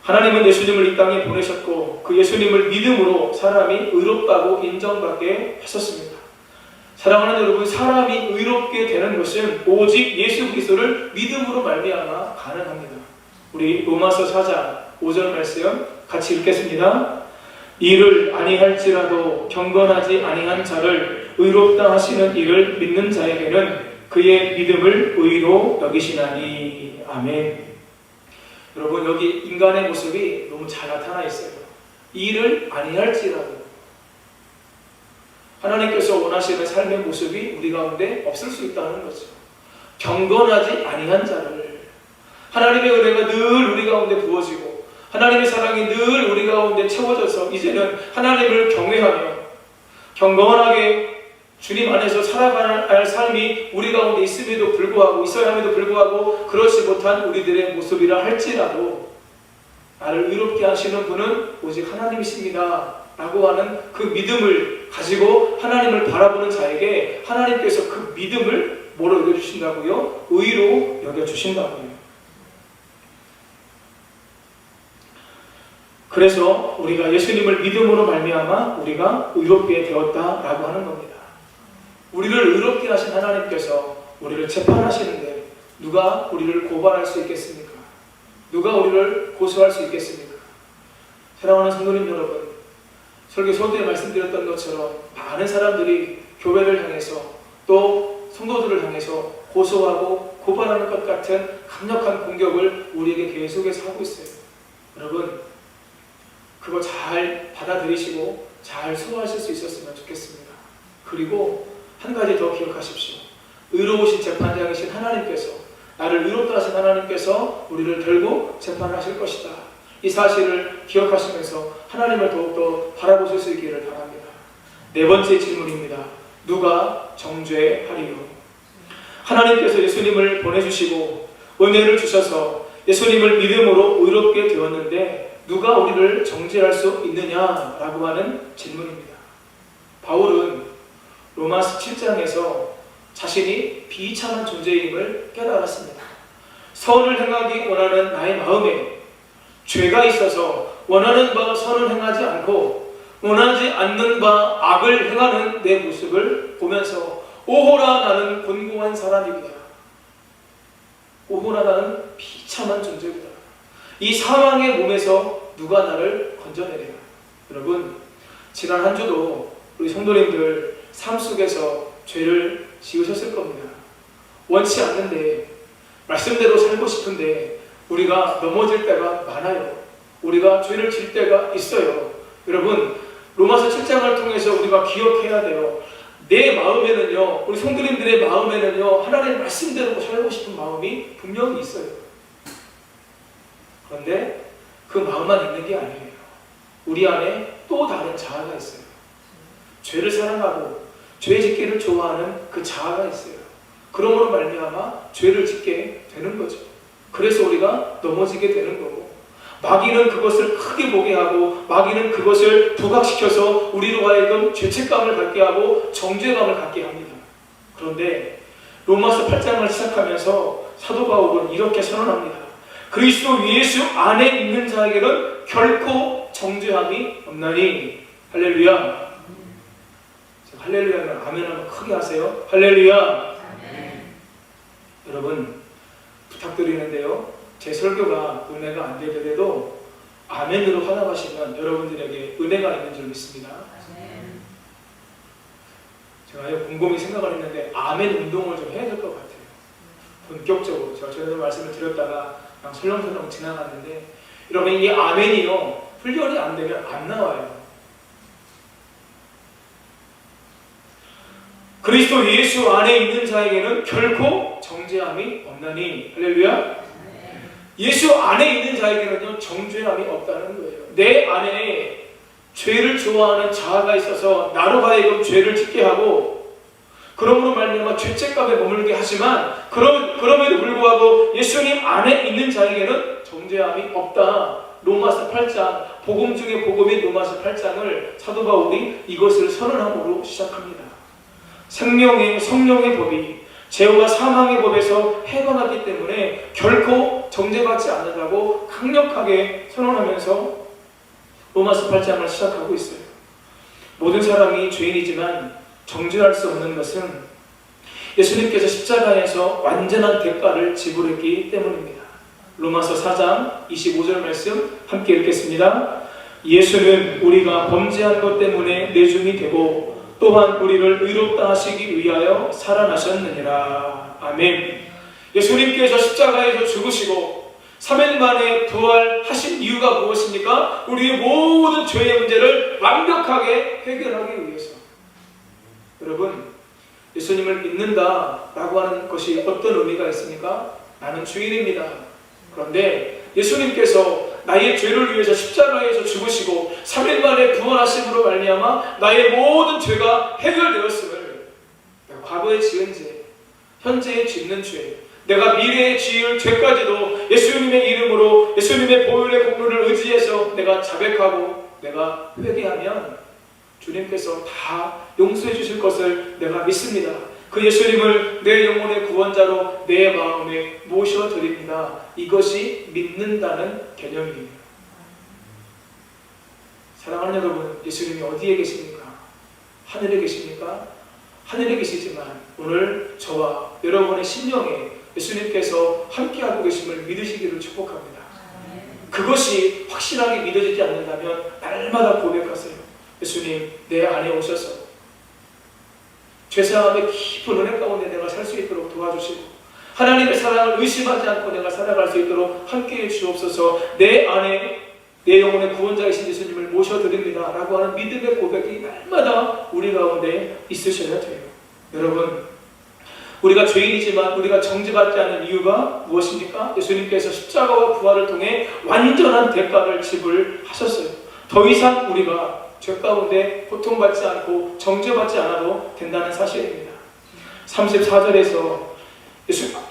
하나님은 예수님을 이 땅에 보내셨고 그 예수님을 믿음으로 사람이 의롭다고 인정받게 하셨습니다. 사랑하는 여러분, 사람이 의롭게 되는 것은 오직 예수 그리스도를 믿음으로 말미암아 가능합니다. 우리 로마서 4장 5절 말씀 같이 읽겠습니다. 이를 아니할지라도 경건하지 아니한 자를 의롭다 하시는 이를 믿는 자에게는 그의 믿음을 의로 여기시나니. 아멘. 여러분, 여기 인간의 모습이 너무 잘 나타나 있어요. 이를 아니할지라도 하나님께서 원하시는 삶의 모습이 우리 가운데 없을 수 있다는 거죠. 경건하지 아니한 자를, 하나님의 은혜가 늘 우리 가운데 부어지고 하나님의 사랑이 늘 우리 가운데 채워져서 이제는 하나님을 경외하며 경건하게 주님 안에서 살아갈 삶이 우리 가운데 있음에도 불구하고 있어야 함에도 불구하고 그렇지 못한 우리들의 모습이라 할지라도 나를 의롭게 하시는 분은 오직 하나님이십니다 라고 하는 그 믿음을 가지고 하나님을 바라보는 자에게 하나님께서 그 믿음을 뭐로 여겨주신다고요? 의로 여겨주신다고요. 그래서 우리가 예수님을 믿음으로 말미암아 우리가 의롭게 되었다라고 하는 겁니다. 우리를 의롭게 하신 하나님께서 우리를 재판하시는데 누가 우리를 고발할 수 있겠습니까? 누가 우리를 고소할 수 있겠습니까? 사랑하는 성도님 여러분, 설교 서두에 말씀드렸던 것처럼 많은 사람들이 교회를 향해서 또 성도들을 향해서 고소하고 고발하는 것 같은 강력한 공격을 우리에게 계속해서 하고 있어요. 여러분, 그거 잘 받아들이시고 잘 소화하실 수 있었으면 좋겠습니다. 그리고 한 가지 더 기억하십시오. 의로우신 재판장이신 하나님께서, 나를 의롭다 하신 하나님께서 우리를 결국 재판하실 것이다. 이 사실을 기억하시면서 하나님을 더욱더 바라보실 수 있기를 바랍니다. 네 번째 질문입니다. 누가 정죄하리요? 하나님께서 예수님을 보내주시고 은혜를 주셔서 예수님을 믿음으로 의롭게 되었는데 누가 우리를 정죄할 수 있느냐라고 하는 질문입니다. 바울은 로마서 7장에서 자신이 비참한 존재임을 깨달았습니다. 선을 행하기 원하는 나의 마음에 죄가 있어서 원하는 바 선을 행하지 않고 원하지 않는 바 악을 행하는 내 모습을 보면서 오호라 나는 곤고한 사람이구나. 오호라 나는 비참한 존재구나. 이 사망의 몸에서 누가 나를 건져내랴. 여러분, 지난 한 주도 우리 성도님들 삶 속에서 죄를 지으셨을 겁니다. 원치 않는데, 말씀대로 살고 싶은데 우리가 넘어질 때가 많아요. 우리가 죄를 질 때가 있어요. 여러분, 로마서 7장을 통해서 우리가 기억해야 돼요. 내 마음에는요, 우리 성도님들의 마음에는요, 하나님의 말씀대로 살고 싶은 마음이 분명히 있어요. 그런데 그 마음만 있는 게 아니에요. 우리 안에 또 다른 자아가 있어요. 죄를 사랑하고 죄 짓기를 좋아하는 그 자아가 있어요. 그러므로 말미암아 죄를 짓게 되는 거죠. 그래서 우리가 넘어지게 되는 거고, 마귀는 그것을 크게 보게 하고 마귀는 그것을 부각시켜서 우리로 하여금 죄책감을 갖게 하고 정죄감을 갖게 합니다. 그런데 로마서 8장을 시작하면서 사도 바울은 이렇게 선언합니다. 그리스도 예수 안에 있는 자에게는 결코 정죄함이 없나니. 할렐루야. 할렐루야는 아멘 한번 크게 하세요. 할렐루야. 여러분, 부탁드리는데요, 제 설교가 은혜가 안 되더라도 아멘으로 화답하시면 여러분들에게 은혜가 있는 줄 믿습니다. 제가 곰곰이 생각을 했는데 아멘 운동을 좀 해야 될 것 같아요. 본격적으로 제가 전에도 말씀을 드렸다가 그냥 설렁설렁 지나갔는데, 여러분, 이 아멘이요, 훈련이 안 되면 안 나와요. 그리스도 예수 안에 있는 자에게는 결코 정죄함이 없나니. 할렐루야. 예수 안에 있는 자에게는요, 정죄함이 없다는 거예요. 내 안에 죄를 좋아하는 자아가 있어서 나로 하여금 죄를 짓게 하고, 그러므로 말미암아 죄책감에 머물게 하지만 그럼에도 불구하고 예수님 안에 있는 자에게는 정죄함이 없다. 로마서 8장, 복음 중에 복음인 로마서 8장을 사도 바울이 이것을 선언함으로 시작합니다. 생명의 성령의 법이 죄와 사망의 법에서 해방하기 때문에 결코 정죄받지 않는다고 강력하게 선언하면서 로마서 8장을 시작하고 있어요. 모든 사람이 죄인이지만 정죄할 수 없는 것은 예수님께서 십자가에서 완전한 대가를 지불했기 때문입니다. 로마서 4장 25절 말씀 함께 읽겠습니다. 예수는 우리가 범죄한 것 때문에 내줌이 되고 또한 우리를 의롭다 하시기 위하여 살아나셨느니라. 아멘. 예수님께서 십자가에서 죽으시고 3일 만에 부활하신 이유가 무엇입니까? 우리의 모든 죄의 문제를 완벽하게 해결하기 위해서. 여러분, 예수님을 믿는다라고 하는 것이 어떤 의미가 있습니까? 나는 주인입니다. 그런데 예수님께서 나의 죄를 위해서 십자가에서 죽으시고 3일 만에 부활하심으로 말미암아 나의 모든 죄가 해결되었음을, 내가 과거에 지은 죄, 현재에 짓는 죄, 내가 미래에 지을 죄까지도 예수님의 이름으로 예수님의 보혈의 공로를 의지해서 내가 자백하고 내가 회개하면 주님께서 다 용서해 주실 것을 내가 믿습니다. 그 예수님을 내 영혼의 구원자로 내 마음에 모셔드립니다. 이것이 믿는다는 개념이에요. 사랑하는 여러분, 예수님이 어디에 계십니까? 하늘에 계십니까? 하늘에 계시지만 오늘 저와 여러분의 심령에 예수님께서 함께하고 계심을 믿으시기를 축복합니다. 그것이 확실하게 믿어지지 않는다면 날마다 고백하세요. 예수님, 내 안에 오셔서 죄사함의 깊은 은혜 가운데 내가 살 수 있도록 도와주시고 하나님의 사랑을 의심하지 않고 내가 살아갈 수 있도록 함께해 주옵소서. 내 안에 내 영혼의 구원자이신 예수님을 모셔드립니다 라고 하는 믿음의 고백이 날마다 우리 가운데 있으셔야 돼요. 여러분, 우리가 죄인이지만 우리가 정죄받지 않는 이유가 무엇입니까? 예수님께서 십자가와 부활을 통해 완전한 대가를 지불하셨어요. 더 이상 우리가 죄 가운데 고통받지 않고 정죄받지 않아도 된다는 사실입니다. 34절에서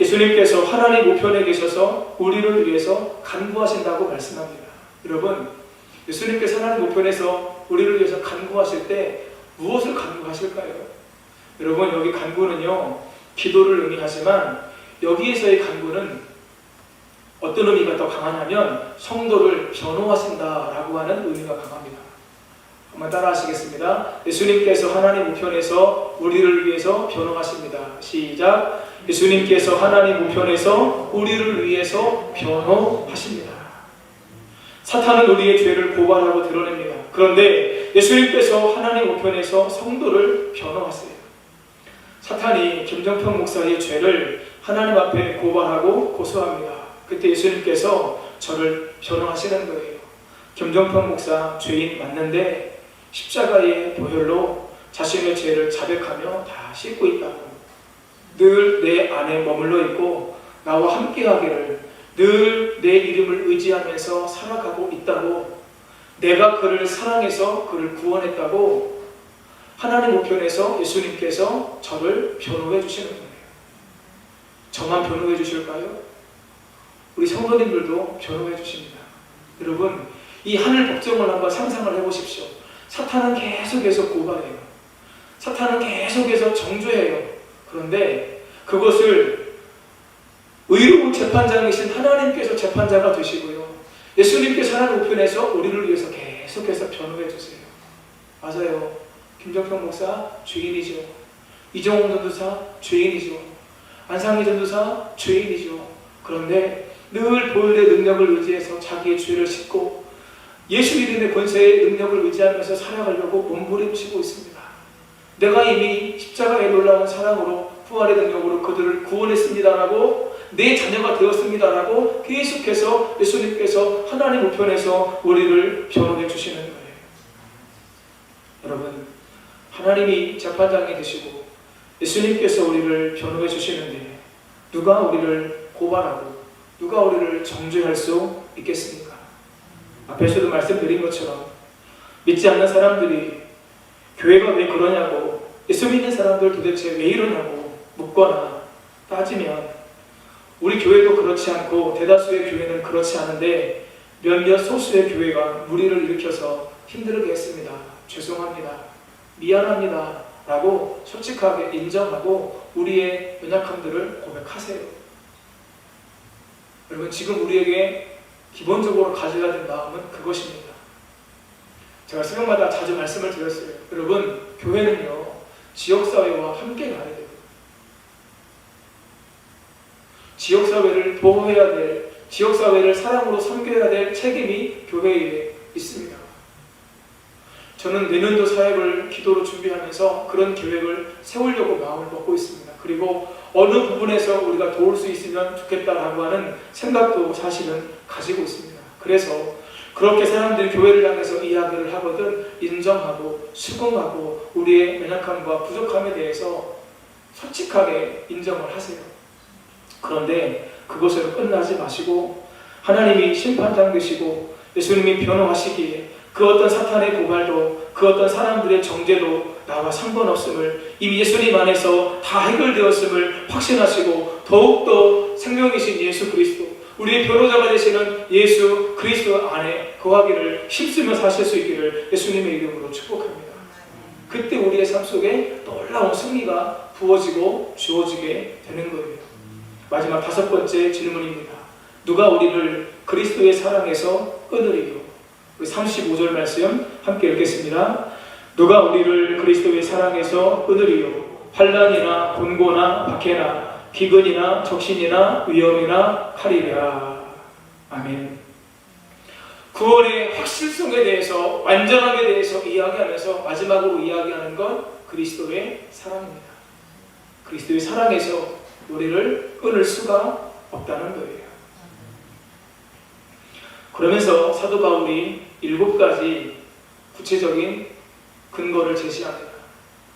예수님께서 하나님 우편에 계셔서 우리를 위해서 간구하신다고 말씀합니다. 여러분, 예수님께서 하나님 우편에서 우리를 위해서 간구하실 때 무엇을 간구하실까요? 여러분, 여기 간구는요, 기도를 의미하지만 여기에서의 간구는 어떤 의미가 더 강하냐면 성도를 변호하신다라고 하는 의미가 강합니다. 한번 따라 하시겠습니다. 예수님께서 하나님 우편에서 우리를 위해서 변호하십니다. 시작. 예수님께서 하나님 우편에서 우리를 위해서 변호하십니다. 사탄은 우리의 죄를 고발하고 드러냅니다. 그런데 예수님께서 하나님 우편에서 성도를 변호하세요. 사탄이 김정평 목사의 죄를 하나님 앞에 고발하고 고소합니다. 그때 예수님께서 저를 변호하시는 거예요. 김정평 목사 죄인 맞는데 십자가의 보혈로 자신의 죄를 자백하며 다 씻고 있다고, 늘 내 안에 머물러 있고 나와 함께하기를, 늘 내 이름을 의지하면서 살아가고 있다고, 내가 그를 사랑해서 그를 구원했다고 하나님 우편에서 예수님께서 저를 변호해 주시는 거예요. 저만 변호해 주실까요? 우리 성도님들도 변호해 주십니다. 여러분, 이 하늘 법정을 한번 상상을 해보십시오. 사탄은 계속해서 고발해요. 사탄은 계속해서 정죄해요. 그런데 그것을 의로운 재판장이신 하나님께서 재판자가 되시고요, 예수님께서 하나님 우편에서 우리를 위해서 계속해서 변호해 주세요. 맞아요. 김정평 목사 죄인이죠. 이정홍 전도사 죄인이죠. 안상희 전도사 죄인이죠. 그런데 늘 보혈의 능력을 의지해서 자기의 죄를 씻고 예수 이름의 권세의 능력을 의지하면서 살아가려고 몸부림치고 있습니다. 내가 이미 십자가의 놀라운 사랑으로 부활의 능력으로 그들을 구원했습니다라고, 내 자녀가 되었습니다라고 계속해서 예수님께서 하나님 우편에서 우리를 변호해 주시는 거예요. 여러분, 하나님이 재판장이 되시고 예수님께서 우리를 변호해 주시는데 누가 우리를 고발하고 누가 우리를 정죄할 수 있겠습니까? 앞에서도 말씀드린 것처럼 믿지 않는 사람들이 교회가 왜 그러냐고, 예수 믿는 사람들 도대체 왜 이러냐고 묻거나 따지면 우리 교회도 그렇지 않고 대다수의 교회는 그렇지 않은데 몇몇 소수의 교회가 무리를 일으켜서 힘들게 했습니다. 죄송합니다. 미안합니다. 라고 솔직하게 인정하고 우리의 연약함들을 고백하세요. 여러분, 지금 우리에게 기본적으로 가져야 될 마음은 그것입니다. 제가 새벽마다 자주 말씀을 드렸어요. 여러분, 교회는요, 지역사회와 함께 가야 돼요. 지역사회를 보호해야 될, 지역사회를 사랑으로 섬겨야 될 책임이 교회에 있습니다. 저는 내년도 사역을 기도로 준비하면서 그런 계획을 세우려고 마음을 먹고 있습니다. 그리고 어느 부분에서 우리가 도울 수 있으면 좋겠다라고 하는 생각도 사실은 가지고 있습니다. 그래서 그렇게 사람들이 교회를 향해서 이야기를 하거든 인정하고 수긍하고 우리의 연약함과 부족함에 대해서 솔직하게 인정을 하세요. 그런데 그것으로 끝나지 마시고 하나님이 심판장 되시고 예수님이 변호하시기에 그 어떤 사탄의 고발도 그 어떤 사람들의 정죄도 나와 상관없음을, 이미 예수님 안에서 다 해결되었음을 확신하시고 더욱더 생명이신 예수 그리스도, 우리의 변호자가 되시는 예수 그리스도 안에 거하기를 힘쓰며 사실 수 있기를 예수님의 이름으로 축복합니다. 그때 우리의 삶 속에 놀라운 승리가 부어지고 주어지게 되는 거예요. 마지막 5번째 질문입니다. 누가 우리를 그리스도의 사랑에서 끊으리요? 우리 35절 말씀 함께 읽겠습니다. 누가 우리를 그리스도의 사랑에서 끊으리요? 환난이나 곤고나 박해나 기근이나 적신이나 위험이나 칼이랴. 아멘. 구원의 확실성에 대해서, 완전함에 대해서 이야기하면서 마지막으로 이야기하는 건 그리스도의 사랑입니다. 그리스도의 사랑에서 우리를 끊을 수가 없다는 거예요. 그러면서 사도 바울이 7가지 구체적인 근거를 제시합니다.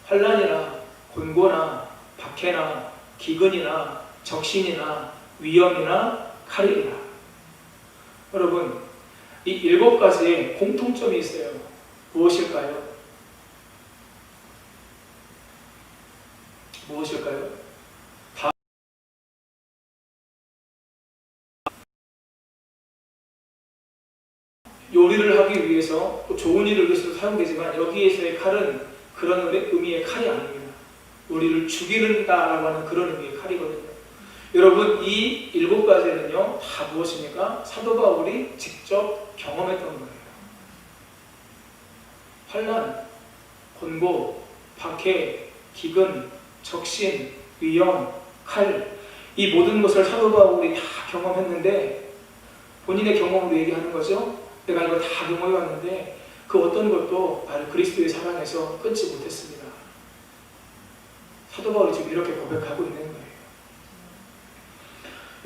환난이나 곤고나 박해나 기근이나 적신이나 위험이나 칼이라. 여러분, 이 7가지의 공통점이 있어요. 무엇일까요? 무엇일까요? 요리를 하기 위해서 또 좋은 일을 위해서도 사용되지만 여기에서의 칼은 그런 의미의 칼이 아닙니다. 우리를 죽이는다라고 하는 그런 의미의 칼이거든요. 여러분, 이 7가지는요 다 무엇입니까? 사도 바울이 직접 경험했던 거예요. 환난, 곤고, 박해, 기근, 적신, 위험, 칼, 이 모든 것을 사도 바울이 다 경험했는데 본인의 경험으로 얘기하는 거죠. 내가 이거 다 경험해왔는데 그 어떤 것도 나를 그리스도의 사랑에서 끊지 못했습니다. 사도 바울이 지금 이렇게 고백하고 있는 거예요.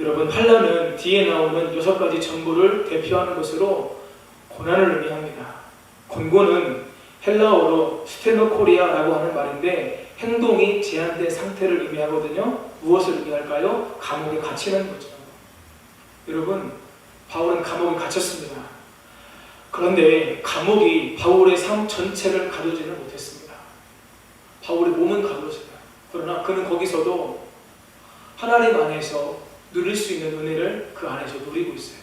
여러분, 환난은 뒤에 나오는 6가지 전부를 대표하는 것으로 고난을 의미합니다. 곤고는 헬라어로 스테노코리아라고 하는 말인데 행동이 제한된 상태를 의미하거든요. 무엇을 의미할까요? 감옥에 갇히는 거죠. 여러분, 바울은 감옥에 갇혔습니다. 그런데 감옥이 바울의 삶 전체를 가두지는 못했습니다. 바울의 몸은 가두어져요. 그러나 그는 거기서도 하나님 안에서 누릴 수 있는 은혜를 그 안에서 누리고 있어요.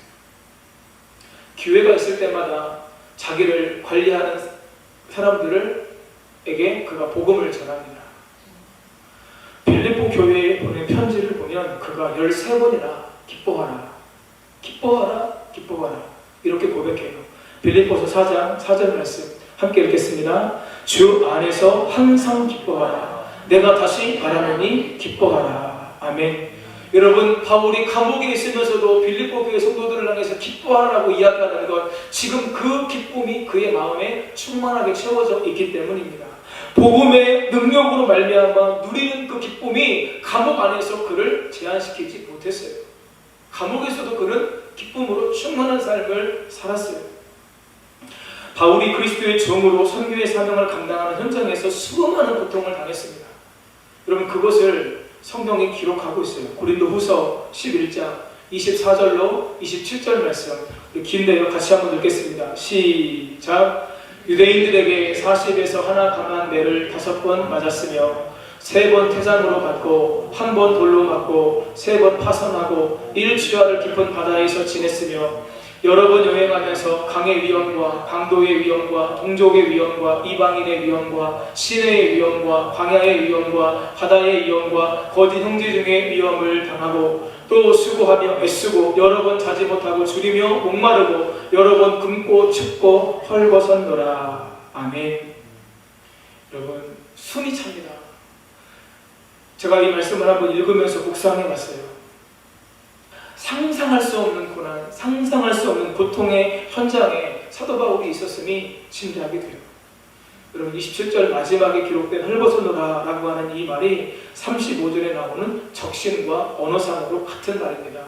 기회가 있을 때마다 자기를 관리하는 사람들에게 그가 복음을 전합니다. 빌립보 교회에 보낸 편지를 보면 그가 13번이나 기뻐하라, 기뻐하라, 기뻐하라 이렇게 고백해요. 빌립보서 4장 4절 말씀 함께 읽겠습니다. 주 안에서 항상 기뻐하라. 내가 다시 말하노니 기뻐하라. 아멘. 여러분, 바울이 감옥에 있으면서도 빌립보 교회 성도들을 향해서 기뻐하라고 이야기하는 것, 지금 그 기쁨이 그의 마음에 충만하게 채워져 있기 때문입니다. 복음의 능력으로 말미암아 누리는 그 기쁨이 감옥 안에서 그를 제한시키지 못했어요. 감옥에서도 그는 기쁨으로 충만한 삶을 살았어요. 바울이 그리스도의 종으로 선교의 사명을 감당하는 현장에서 수많은 고통을 당했습니다. 여러분, 그것을 성경이 기록하고 있어요. 고린도후서 11장 24절로 27절 말씀, 긴데요. 같이 한번 읽겠습니다. 시작. 유대인들에게 40에서 하나 강한 매를 5번 맞았으며 3번 태산으로 받고 1번 돌로 맞고 3번 파선하고 1주야를 깊은 바다에서 지냈으며 여러 번 여행하면서 강의 위험과 강도의 위험과 동족의 위험과 이방인의 위험과 시내의 위험과 광야의 위험과 바다의 위험과 거짓 형제 중의 위험을 당하고 또 수고하며 애쓰고 여러 번 자지 못하고 줄이며 목마르고 여러 번 굶고 춥고 헐벗었노라. 아멘. 여러분, 숨이 찹니다. 제가 이 말씀을 한번 읽으면서 묵상해 봤어요. 상상할 수 없는 고난, 상상할 수 없는 고통의 현장에 사도 바울이 있었음이 짐작이 돼요. 여러분, 27절 마지막에 기록된 헐벗어노라 라고 하는 이 말이 35절에 나오는 적신과 언어상으로 같은 말입니다.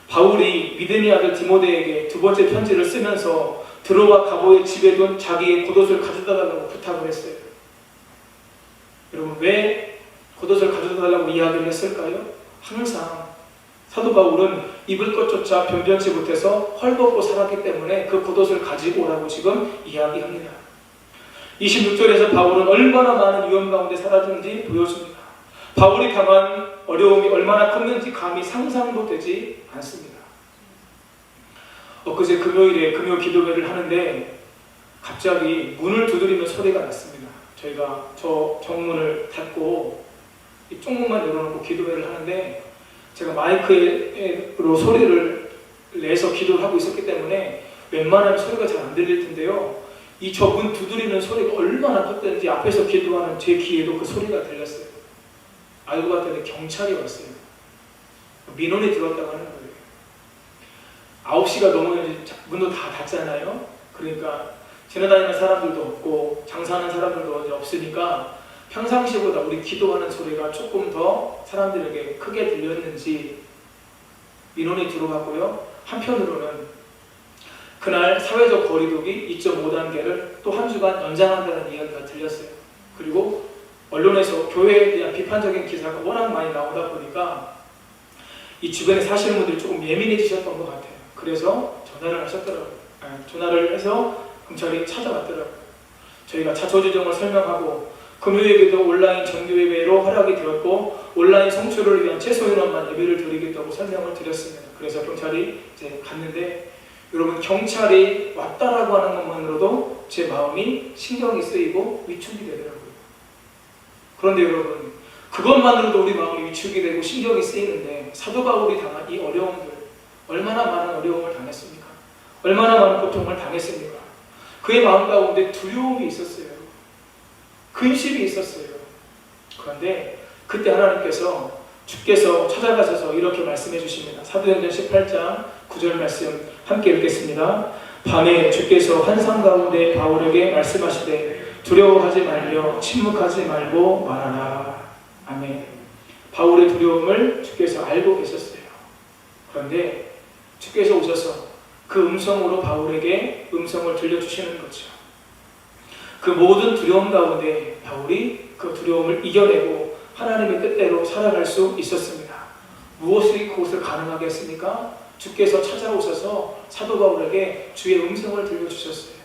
바울이 믿음의 아들 디모데에게 2번째 편지를 쓰면서 드로와 가보의 집에 둔 자기의 겉옷을 가져다 달라고 부탁을 했어요. 여러분, 왜 겉옷을 가져다 달라고 이야기를 했을까요? 항상 사도 바울은 입을 것조차 변변치 못해서 헐벗고 살았기 때문에 그 겉옷을 가지고 오라고 지금 이야기합니다. 26절에서 바울은 얼마나 많은 위험 가운데 살았는지 보여줍니다. 바울이 당한 어려움이 얼마나 컸는지 감히 상상도 되지 않습니다. 엊그제 금요일에 금요 기도회를 하는데 갑자기 문을 두드리는 소리가 났습니다. 저희가 저 정문을 닫고 이 쪽문만 열어놓고 기도회를 하는데 제가 마이크로 소리를 내서 기도를 하고 있었기 때문에 웬만하면 소리가 잘 안 들릴 텐데요. 이 저 문 두드리는 소리가 얼마나 컸던지 앞에서 기도하는 제 귀에도 그 소리가 들렸어요. 알고 봤더니 경찰이 왔어요. 민원이 들어왔다고 하는 거예요. 9시가 넘으면 문도 다 닫잖아요. 그러니까 지나다니는 사람들도 없고 장사하는 사람들도 이제 없으니까 평상시보다 우리 기도하는 소리가 조금 더 사람들에게 크게 들렸는지 민원이 들어갔고요. 한편으로는 그날 사회적 거리두기 2.5단계를 또 한 주간 연장한다는 이야기가 들렸어요. 그리고 언론에서 교회에 대한 비판적인 기사가 워낙 많이 나오다 보니까 이 주변에 사시는 분들이 조금 예민해지셨던 것 같아요. 그래서 전화를 하셨더라고요. 전화를 해서 경찰이 찾아왔더라고요. 저희가 자초지종을 설명하고 금요예배도 온라인 정규예배로 허락이 되었고 온라인 성출을 위한 최소인원만 예배를 드리겠다고 설명을 드렸습니다. 그래서 경찰이 이제 갔는데 여러분, 경찰이 왔다라고 하는 것만으로도 제 마음이 신경이 쓰이고 위축이 되더라고요. 그런데 여러분, 그것만으로도 우리 마음이 위축이 되고 신경이 쓰이는데 사도 바울이 당한 이 어려움들, 얼마나 많은 어려움을 당했습니까? 얼마나 많은 고통을 당했습니까? 그의 마음 가운데 두려움이 있었어요. 근심이 있었어요. 그런데 그때 하나님께서 주께서 찾아가셔서 이렇게 말씀해 주십니다. 사도행전 18장 9절 말씀 함께 읽겠습니다. 밤에 주께서 환상 가운데 바울에게 말씀하시되 두려워하지 말며 침묵하지 말고 말하라. 아멘. 바울의 두려움을 주께서 알고 계셨어요. 그런데 주께서 오셔서 그 음성으로 바울에게 음성을 들려주시는 거죠. 그 모든 두려움 가운데 바울이 그 두려움을 이겨내고 하나님의 뜻대로 살아갈 수 있었습니다. 무엇이 그것을 가능하게 했습니까? 주께서 찾아오셔서 사도 바울에게 주의 음성을 들려주셨어요.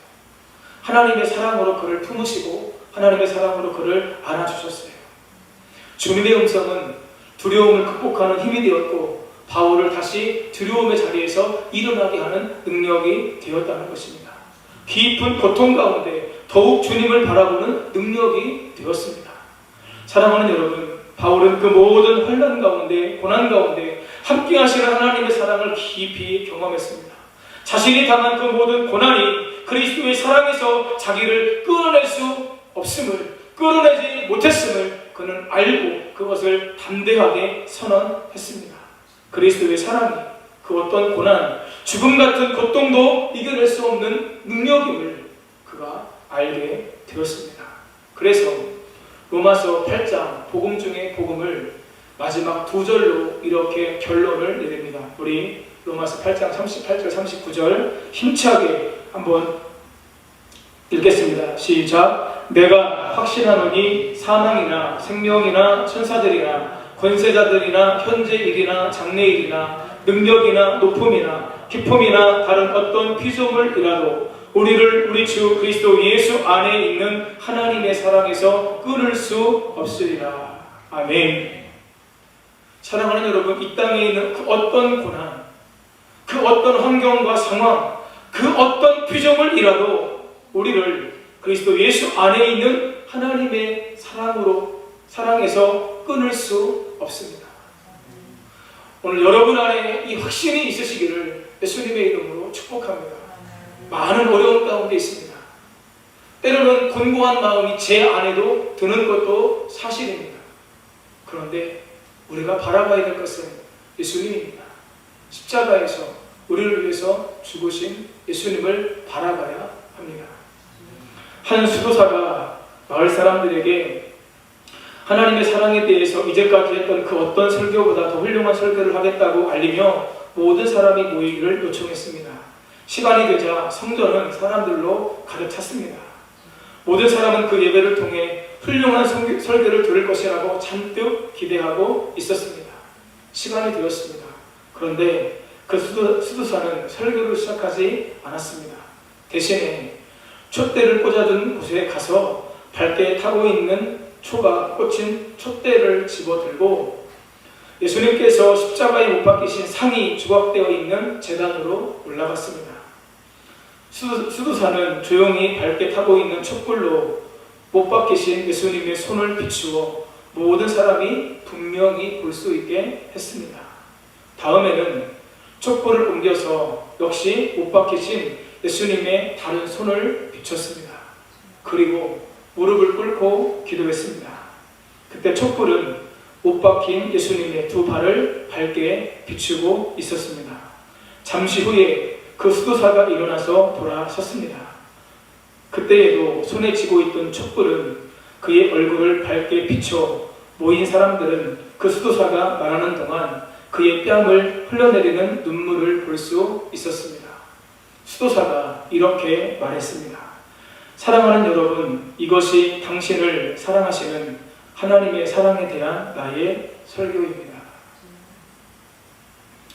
하나님의 사랑으로 그를 품으시고 하나님의 사랑으로 그를 안아주셨어요. 주님의 음성은 두려움을 극복하는 힘이 되었고 바울을 다시 두려움의 자리에서 일어나게 하는 능력이 되었다는 것입니다. 깊은 고통 가운데 더욱 주님을 바라보는 능력이 되었습니다. 사랑하는 여러분, 바울은 그 모든 환난 가운데, 고난 가운데 함께 하시는 하나님의 사랑을 깊이 경험했습니다. 자신이 당한 그 모든 고난이 그리스도의 사랑에서 자기를 끌어낼 수 없음을, 끌어내지 못했음을 그는 알고 그것을 담대하게 선언했습니다. 그리스도의 사랑이 그 어떤 고난, 죽음 같은 고통도 이겨낼 수 없는 능력임을 그가 알게 되었습니다. 그래서 로마서 8장 복음 중의 복음을 마지막 두 절로 이렇게 결론을 내립니다. 우리 로마서 8장 38절 39절 힘차게 한번 읽겠습니다. 시작. 내가 확신하노니 사망이나 생명이나 천사들이나 권세자들이나 현재 일이나 장래 일이나 능력이나 높음이나 기품이나 다른 어떤 피조물이라도 우리를 우리 주 그리스도 예수 안에 있는 하나님의 사랑에서 끊을 수 없으리라. 아멘. 사랑하는 여러분, 이 땅에 있는 그 어떤 고난, 그 어떤 환경과 상황, 그 어떤 피조물이라도 우리를 그리스도 예수 안에 있는 하나님의 사랑에서 끊을 수 없습니다. 오늘 여러분 안에 이 확신이 있으시기를 예수님의 이름으로 축복합니다. 많은 어려움 가운데 있습니다. 때로는 곤고한 마음이 제 안에도 드는 것도 사실입니다. 그런데 우리가 바라봐야 될 것은 예수님입니다. 십자가에서 우리를 위해서 죽으신 예수님을 바라봐야 합니다. 한 수도사가 마을 사람들에게 하나님의 사랑에 대해서 이제까지 했던 그 어떤 설교보다 더 훌륭한 설교를 하겠다고 알리며 모든 사람이 모이기를 요청했습니다. 시간이 되자 성전은 사람들로 가득 찼습니다. 모든 사람은 그 예배를 통해 훌륭한 설교를 들을 것이라고 잔뜩 기대하고 있었습니다. 시간이 되었습니다. 그런데 그 수도사는 설교를 시작하지 않았습니다. 대신에 촛대를 꽂아둔 곳에 가서 밝게 타고 있는 초가 꽂힌 촛대를 집어들고 예수님께서 십자가에 못 박히신 상이 조각되어 있는 제단으로 올라갔습니다. 수도사는 조용히 밝게 타고 있는 촛불로 못 박히신 예수님의 손을 비추어 모든 사람이 분명히 볼 수 있게 했습니다. 다음에는 촛불을 옮겨서 역시 못 박히신 예수님의 다른 손을 비췄습니다. 그리고 무릎을 꿇고 기도했습니다. 그때 촛불은 못 박힌 예수님의 두 발을 밝게 비추고 있었습니다. 잠시 후에 그 수도사가 일어나서 돌아섰습니다. 그때에도 손에 쥐고 있던 촛불은 그의 얼굴을 밝게 비춰 모인 사람들은 그 수도사가 말하는 동안 그의 뺨을 흘러내리는 눈물을 볼 수 있었습니다. 수도사가 이렇게 말했습니다. 사랑하는 여러분, 이것이 당신을 사랑하시는 하나님의 사랑에 대한 나의 설교입니다.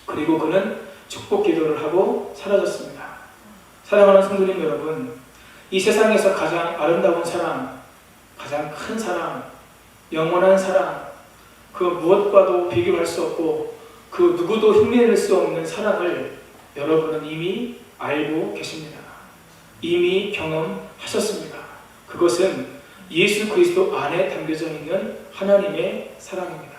그리고 그는 축복 기도를 하고 사라졌습니다. 사랑하는 성도님 여러분, 이 세상에서 가장 아름다운 사랑, 가장 큰 사랑, 영원한 사랑, 그 무엇과도 비교할 수 없고 그 누구도 흉내낼 수 없는 사랑을 여러분은 이미 알고 계십니다. 이미 경험하셨습니다. 그것은 예수 그리스도 안에 담겨져 있는 하나님의 사랑입니다.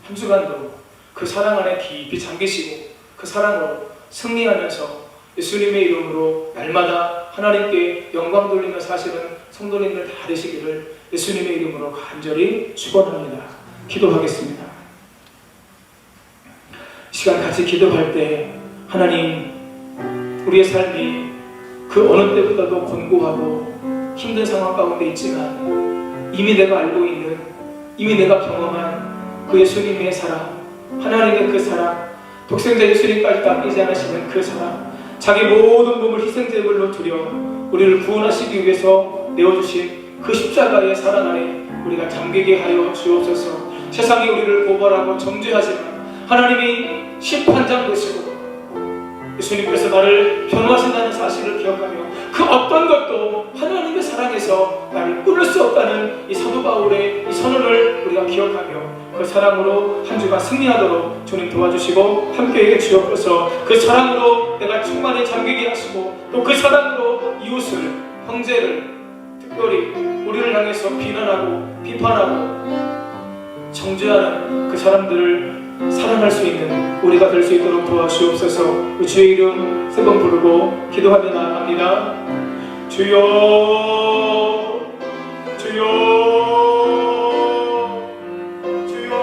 한 주간도 그 사랑 안에 깊이 잠기시고 그 사랑으로 승리하면서 예수님의 이름으로 날마다 하나님께 영광 돌리며 사시는 성도님들 다 되시기를 예수님의 이름으로 간절히 축원합니다. 기도하겠습니다. 이 시간 같이 기도할 때 하나님, 우리의 삶이 그 어느 때보다도 권고하고 힘든 상황 가운데 있지만 이미 내가 알고 있는, 이미 내가 경험한 그 예수님의 사랑, 하나님의 그 사랑, 독생자 예수님까지 아끼지 않으시는 그 사랑, 자기 모든 몸을 희생제물로 드려 우리를 구원하시기 위해서 내어주신 그 십자가의 사랑 안에 우리가 잠기게 하여 주옵소서. 세상이 우리를 고발하고 정죄하지만 하나님이 심판장 되시고 예수님께서 나를 변호하신다는 사실을 기억하며 그 어떤 것도 하나님의 사랑에서 나를 끊을 수 없다는 이 사도 바울의 이 선언을 우리가 기억하며 그 사랑으로 한 주간 승리하도록 주님 도와주시고 함께해 주옵소서. 그 사랑으로 내가 충만히 잠기게 하시고 또 그 사랑으로 이웃을, 형제를, 특별히 우리를 향해서 비난하고 비판하고 정죄하는 그 사람들을 사랑할 수 있는 우리가 될 수 있도록 도와주옵소서. 주의 이름 세 번 부르고 기도하며 나아갑니다. 주여, 주여, 주여.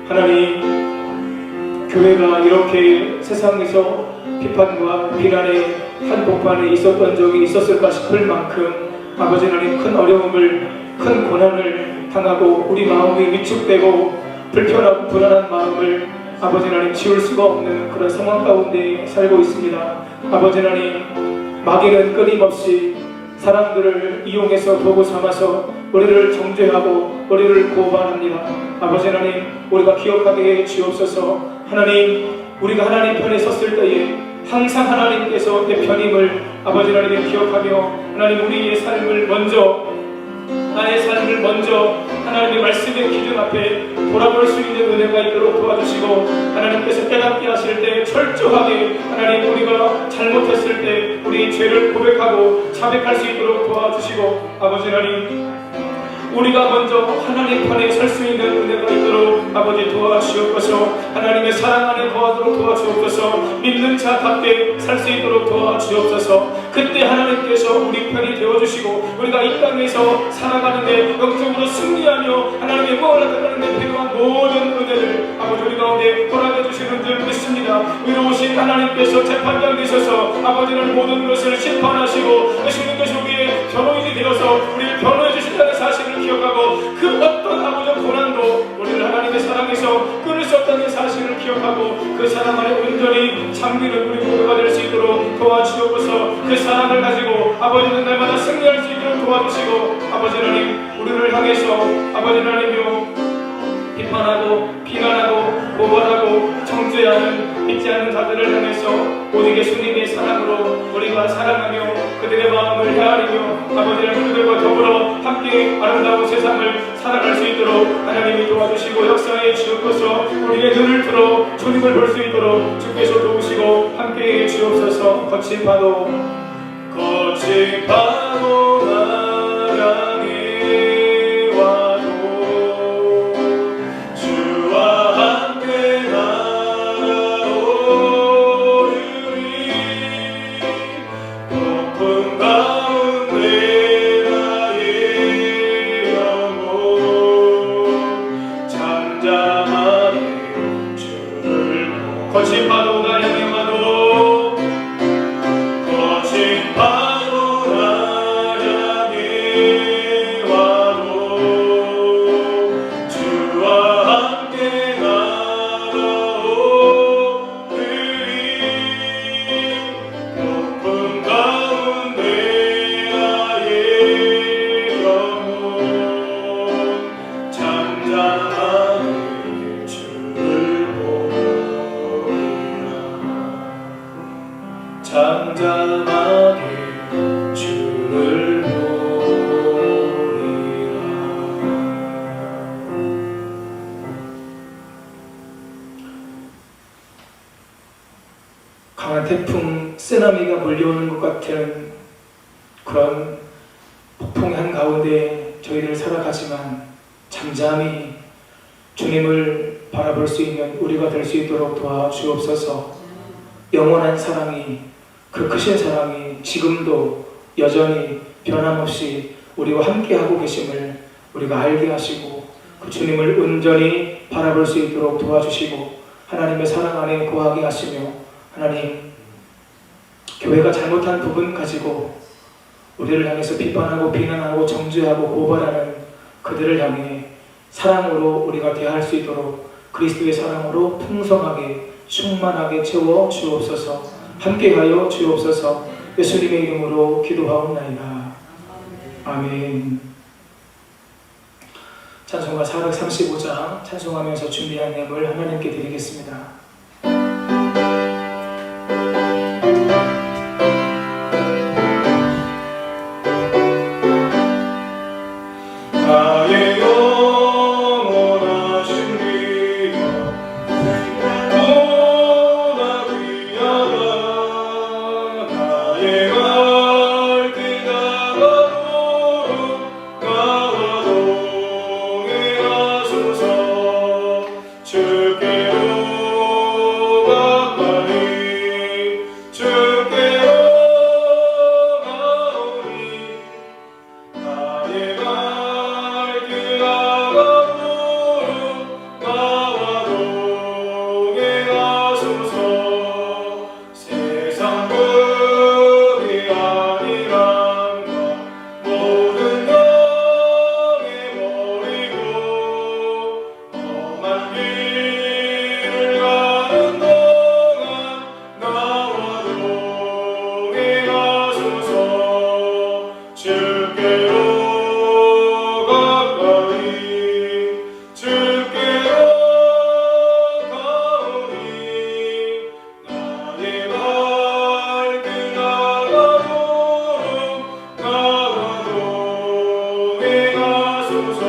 하나님, 교회가 이렇게 세상에서 비판과 비난의 한복판에 있었던 적이 있었을까 싶을 만큼 아버지 하나님, 큰 어려움을, 큰 고난을 당하고 우리 마음이 위축되고 불편하고 불안한 마음을 아버지 하나님 지울 수가 없는 그런 상황 가운데 살고 있습니다. 아버지 하나님, 마귀는 끊임없이 사람들을 이용해서 도구 삼아서 우리를 정죄하고 우리를 고발합니다. 아버지 하나님, 우리가 기억하게 해 주옵소서. 하나님, 우리가 하나님 편에 섰을 때에 항상 하나님께서 내 편임을 아버지 하나님 기억하며 하나님, 우리의 삶을 먼저, 나의 삶을 먼저 하나님의 말씀의 기준 앞에 돌아볼 수 있는 은혜가 있도록 도와주시고 하나님께서 깨닫게 하실 때 철저하게 하나님, 우리가 잘못했을 때 우리 죄를 고백하고 자백할 수 있도록 도와주시고 아버지 하나님, 우리가 먼저 하나님 편에 설 수 있는 은혜가 있도록 아버지 도와주옵소서. 하나님의 사랑 안에 거하도록 도와주옵소서. 믿는 자답게 살 수 있도록 도와주옵소서. 그때 하나님께서 우리 편이 되어주시고 우리가 이 땅에서 살아가는데 영적으로 승리하며 하나님의 영광을 나타내는 데 필요한 모든 은혜를 아버지 우리 가운데 허락해 주시는 줄 믿습니다. 위로우신 하나님께서 재판장 되셔서 아버지는 모든 것을 심판하시고 예수님께서 우리의 변호인이 되어서 우리를 변호해 주신다는 사실을 기억하고 그 어떤 아버지의 고난도 우리를 하나님의 사랑에서 끊을 수 없다는 사실을 기억하고 그 사랑 안에 온전히 잠기는 우리 모두가 될 수 있도록 도와주옵소서. 그 사랑을 가지고 아버지는 날마다 승리할 수 있도록 도와주시고 아버지 하나님, 우리를 향해서 아버지 하나님이요 비판하고 비난하고 고발하고 정죄하는 믿지 않는 자들을 향해서 오직 예수님의 사랑으로 우리가 사랑하며 그들의 마음을 헤아리며 아버지 하나님, 그들과 더불어 함께 아름다운 세상을 살아갈 수 있도록 하나님이 도와주시고 역사해 주옵소서. 우리의 눈을 들어 주님을 볼 수 있도록 주께서 도우시고 함께해 주옵소서. 거친 파도 나랑에 와도 주와 함께 날아오르리. 높은 가운데 나의 영혼 잠잠하게 주를 거친 파도 날 향해 와도 거친 파도 날 향해 와도 강한 태풍, 쓰나미가 몰려오는 것 같은 그런 폭풍의 한가운데 저희들 살아가지만 잠잠히 주님을 바라볼 수 있는 우리가 될 수 있도록 도와주옵소서. 영원한 사랑이, 그 크신 사랑이 지금도 여전히 변함없이 우리와 함께하고 계심을 우리가 알게 하시고 그 주님을 온전히 바라볼 수 있도록 도와주시고 하나님의 사랑 안에 거하게 하시며, 하나님, 교회가 잘못한 부분 가지고 우리를 향해서 비판하고 비난하고 정죄하고 고발하는 그들을 향해 사랑으로 우리가 대할 수 있도록 그리스도의 사랑으로 풍성하게 충만하게 채워 주옵소서. 함께하여 주옵소서. 예수님의 이름으로 기도하옵나이다. 아멘. 찬송가 435장 찬송하면서 준비한 예물 하나님께 드리겠습니다. 나의 영원하신 리더 너나 귀하다. 나의 갈 길 다가도록 나와 동행하소서. 주께로 가까이 주께로 가오니 나의 갈 길 다가도록 나와 동행하소서. 세상 끝이 아니란가 모든 영에 버리고 험한 길을 가는 동안 나와 동행하소서. 주께로 가까이 주께로 가오니 나의 갈 길 다가도록 나와 동행하소서.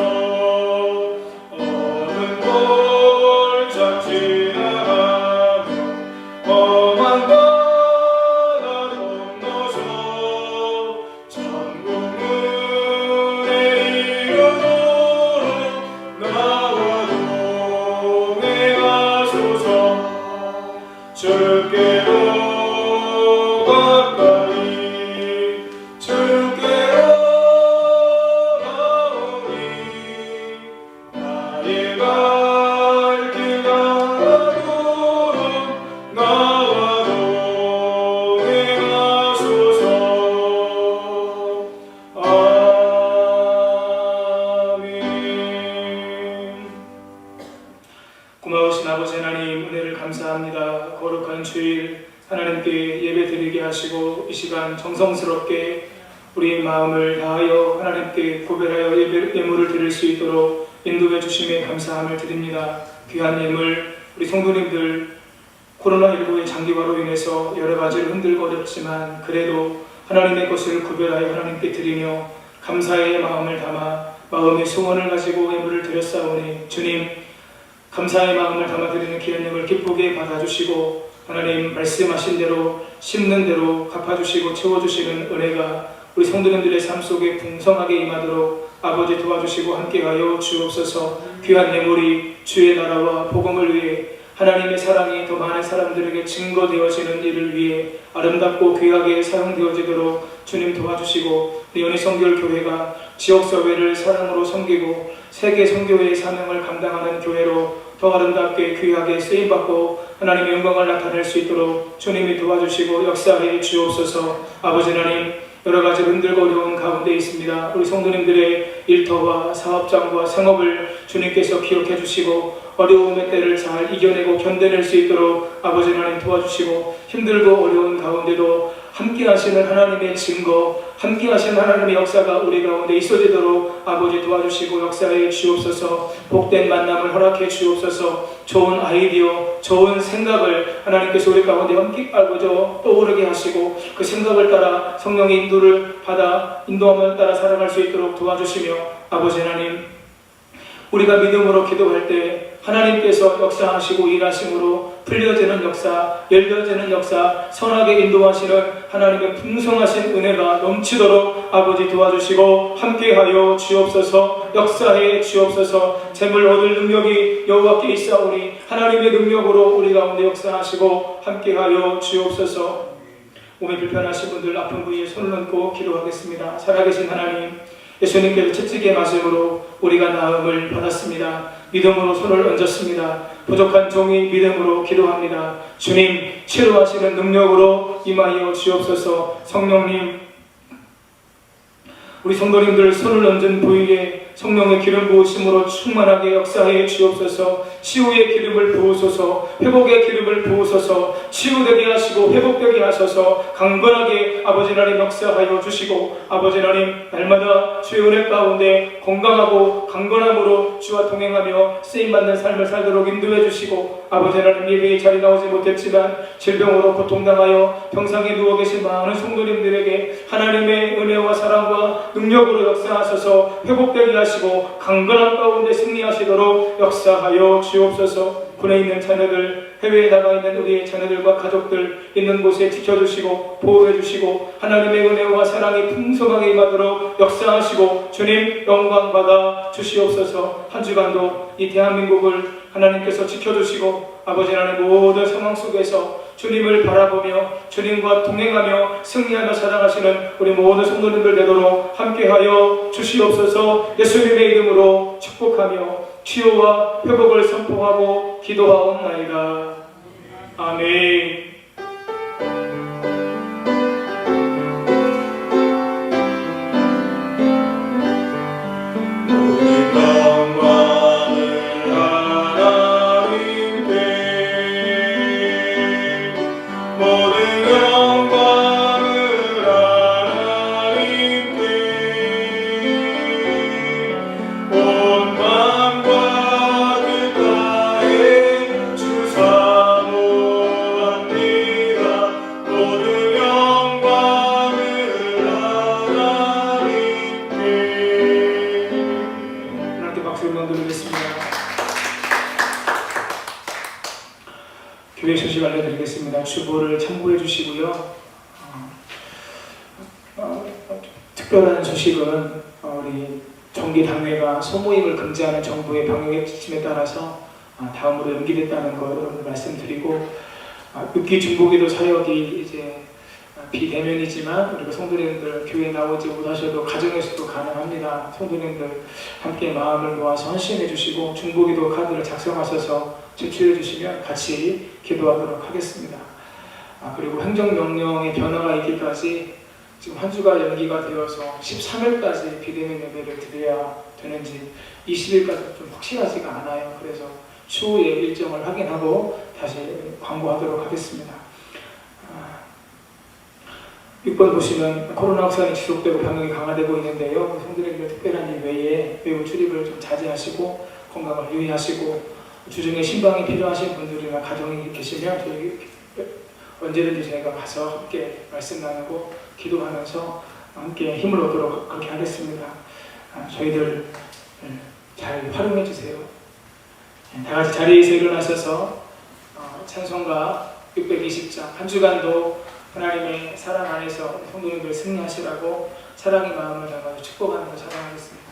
어느 골짝 지나가며 험한 바다 건너서 천국 문에 이르도록 나와 동행하소서. 주께로 가까이 주께로 가오니 나의 갈 길 다가도록 나와 동행하소서. 아멘. 고마우신 아버지 하나님, 은혜를 감사합니다. 거룩한 주일 하나님께 예배 드리게 하시고 이 시간 정성스럽게 우리의 마음을 다하여 하나님께 고백하여 예물을 드릴 수 있도록 인도해 주심에 감사함을 드립니다. 귀한 예물, 우리 성도님들 코로나19의 장기화로 인해서 여러 가지를 흔들거렸지만 그래도 하나님의 것을 구별하여 하나님께 드리며 감사의 마음을 담아 마음의 소원을 가지고 예물을 드렸사오니 주님, 감사의 마음을 담아드리는 귀한 예물 기쁘게 받아주시고 하나님 말씀하신 대로 심는 대로 갚아주시고 채워주시는 은혜가 우리 성도님들의 삶 속에 풍성하게 임하도록 아버지 도와주시고 함께하여 주옵소서. 귀한 예물이 주의 나라와 복음을 위해 하나님의 사랑이 더 많은 사람들에게 증거되어지는 일을 위해 아름답고 귀하게 사용되어지도록 주님 도와주시고 연희성결 교회가 지역사회를 사랑으로 섬기고 세계 선교회의 사명을 감당하는 교회로 더 아름답게 귀하게 쓰임받고 하나님의 영광을 나타낼 수 있도록 주님이 도와주시고 역사해 주옵소서. 아버지 하나님, 여러 가지 흔들고 어려운 가운데 있습니다. 우리 성도님들의 일터와 사업장과 생업을 주님께서 기억해 주시고 어려움의 때를 잘 이겨내고 견뎌낼 수 있도록 아버지 하나님 도와주시고 힘들고 어려운 가운데도 함께 하시는 하나님의 증거, 함께 하시는 하나님의 역사가 우리 가운데 있어지도록 아버지 도와주시고 역사해 주옵소서. 복된 만남을 허락해 주옵소서. 좋은 아이디어, 좋은 생각을 하나님께서 우리 가운데 함께 떠오르게 하시고 그 생각을 따라 성령의 인도를 받아 인도함을 따라 살아갈 수 있도록 도와주시며 아버지 하나님, 우리가 믿음으로 기도할 때 하나님께서 역사하시고 일하심으로 풀려지는 역사, 열려지는 역사, 선하게 인도하시는 하나님의 풍성하신 은혜가 넘치도록 아버지 도와주시고 함께하여 주옵소서. 역사해 주옵소서. 재물 얻을 능력이 여호와께 있사오니 하나님의 능력으로 우리 가운데 역사하시고 함께하여 주옵소서. 몸이 불편하신 분들 아픈 부위에 손을 얹고 기도하겠습니다. 살아계신 하나님, 예수님께서 채찍의 맞음으로 우리가 나음을 받았습니다. 믿음으로 손을 얹었습니다. 부족한 종이 믿음으로 기도합니다. 주님, 치료하시는 능력으로 임하여 주옵소서. 성령님, 우리 성도님들 손을 얹은 부위에 성령의 기름 부으심으로 충만하게 역사해 주옵소서. 치유의 기름을 부으소서. 회복의 기름을 부으소서. 치유되게 하시고 회복되게 하셔서 강건하게 아버지 하나님 역사하여 주시고, 아버지 하나님 날마다 주의 은혜 가운데 건강하고 강건함으로 주와 동행하며 쓰임받는 삶을 살도록 인도해 주시고, 아버지 하나님 예배의 자리 나오지 못했지만 질병으로 고통당하여 병상에 누워 계신 많은 성도님들에게 하나님의 은혜와 사랑과 능력으로 역사하셔서 회복되게 하시고 강건한 가운데 승리하시도록 역사하여 주옵소서. 군에 있는 자녀들, 해외에 나가 있는 우리의 자녀들과 가족들 있는 곳에 지켜주시고 보호해주시고 하나님의 은혜와 사랑이 풍성하게 임하도록 역사하시고 주님 영광 받아 주시옵소서. 한 주간도 이 대한민국을 하나님께서 지켜주시고 아버지 하나님 모든 상황 속에서 주님을 바라보며 주님과 동행하며 승리하며 살아가시는 우리 모든 성도님들 되도록 함께하여 주시옵소서. 예수님의 이름으로 축복하며 치유와 회복을 선포하고 기도하옵나이다. 아멘. 교회 소식 알려드리겠습니다. 주보를 참고해 주시고요. 특별한 소식은 우리 정기당회가 소모임을 금지하는 정부의 방역의 지침에 따라서 다음으로 연기됐다는 거 여러분 말씀드리고, 육기 중보기도 사역이 이제 비대면이지만 우리가 성도님들 교회에 나오지 못하셔도 가정에서도 가능합니다. 성도님들 함께 마음을 모아서 헌신해 주시고 중보기도 카드를 작성하셔서 제출해 주시면 같이 기도하도록 하겠습니다. 그리고 행정명령의 변화가 있기까지 지금 한 주가 연기가 되어서 13일까지 비대면 예배를 드려야 되는지 20일까지 좀 확실하지가 않아요. 그래서 추후에 일정을 확인하고 다시 광고하도록 하겠습니다. 6번 보시면 코로나 확산이 지속되고 방역이 강화되고 있는데요. 성도님들 특별한 일 외에 외부 출입을 좀 자제하시고 건강을 유의하시고, 주중에 신방이 필요하신 분들이나 가정이 계시면 저희 언제든지 저희가 가서 함께 말씀 나누고 기도하면서 함께 힘을 얻도록 그렇게 하겠습니다. 저희들 잘 활용해 주세요. 다 같이 자리에서 일어나셔서 찬송가 620장 한 주간도 하나님의 사랑 안에서 성도님들 승리하시라고 사랑의 마음을 담아서 축복하면서 찬양하겠습니다.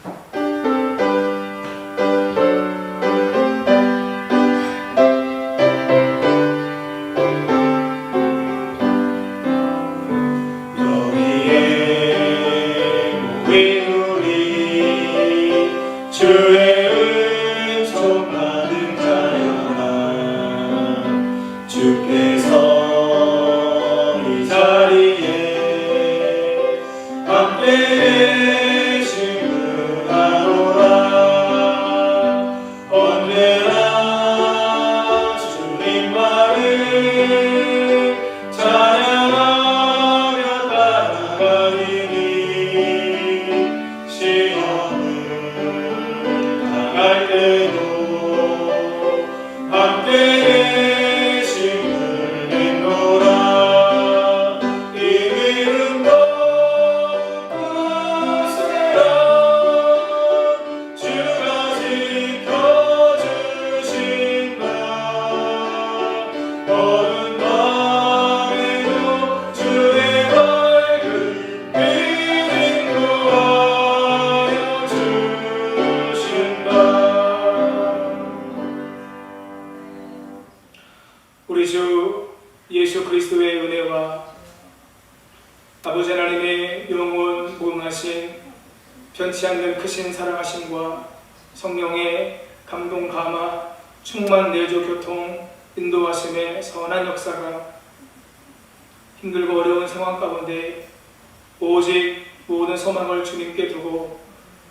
우리 주 예수 그리스도의 은혜와 아버지 하나님의 영원 무궁하신 변치 않는 크신 사랑하심과 성령의 감동 감화 충만 내조 교통 인도하심의 선한 역사가 힘들고 어려운 상황 가운데 오직 모든 소망을 주님께 두고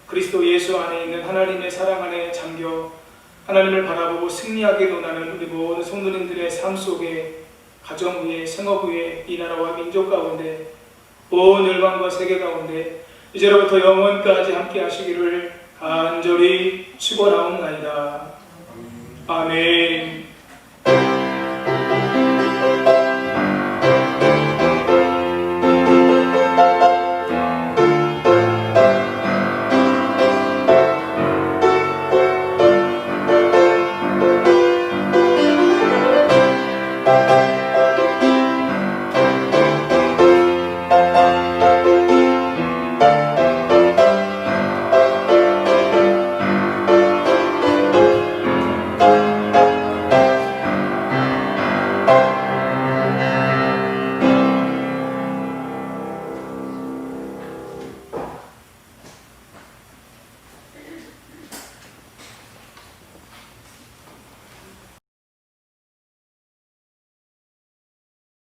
그리스도 예수 안에 있는 하나님의 사랑 안에 잠겨 하나님을 바라보고 승리하게 논하는 우리 모든 성도님들의 삶 속에 가정 위에 생업 위에 이 나라와 민족 가운데 온 열방과 세계 가운데 이제로부터 영원까지 함께 하시기를 간절히 축원하옵나이다. 아멘.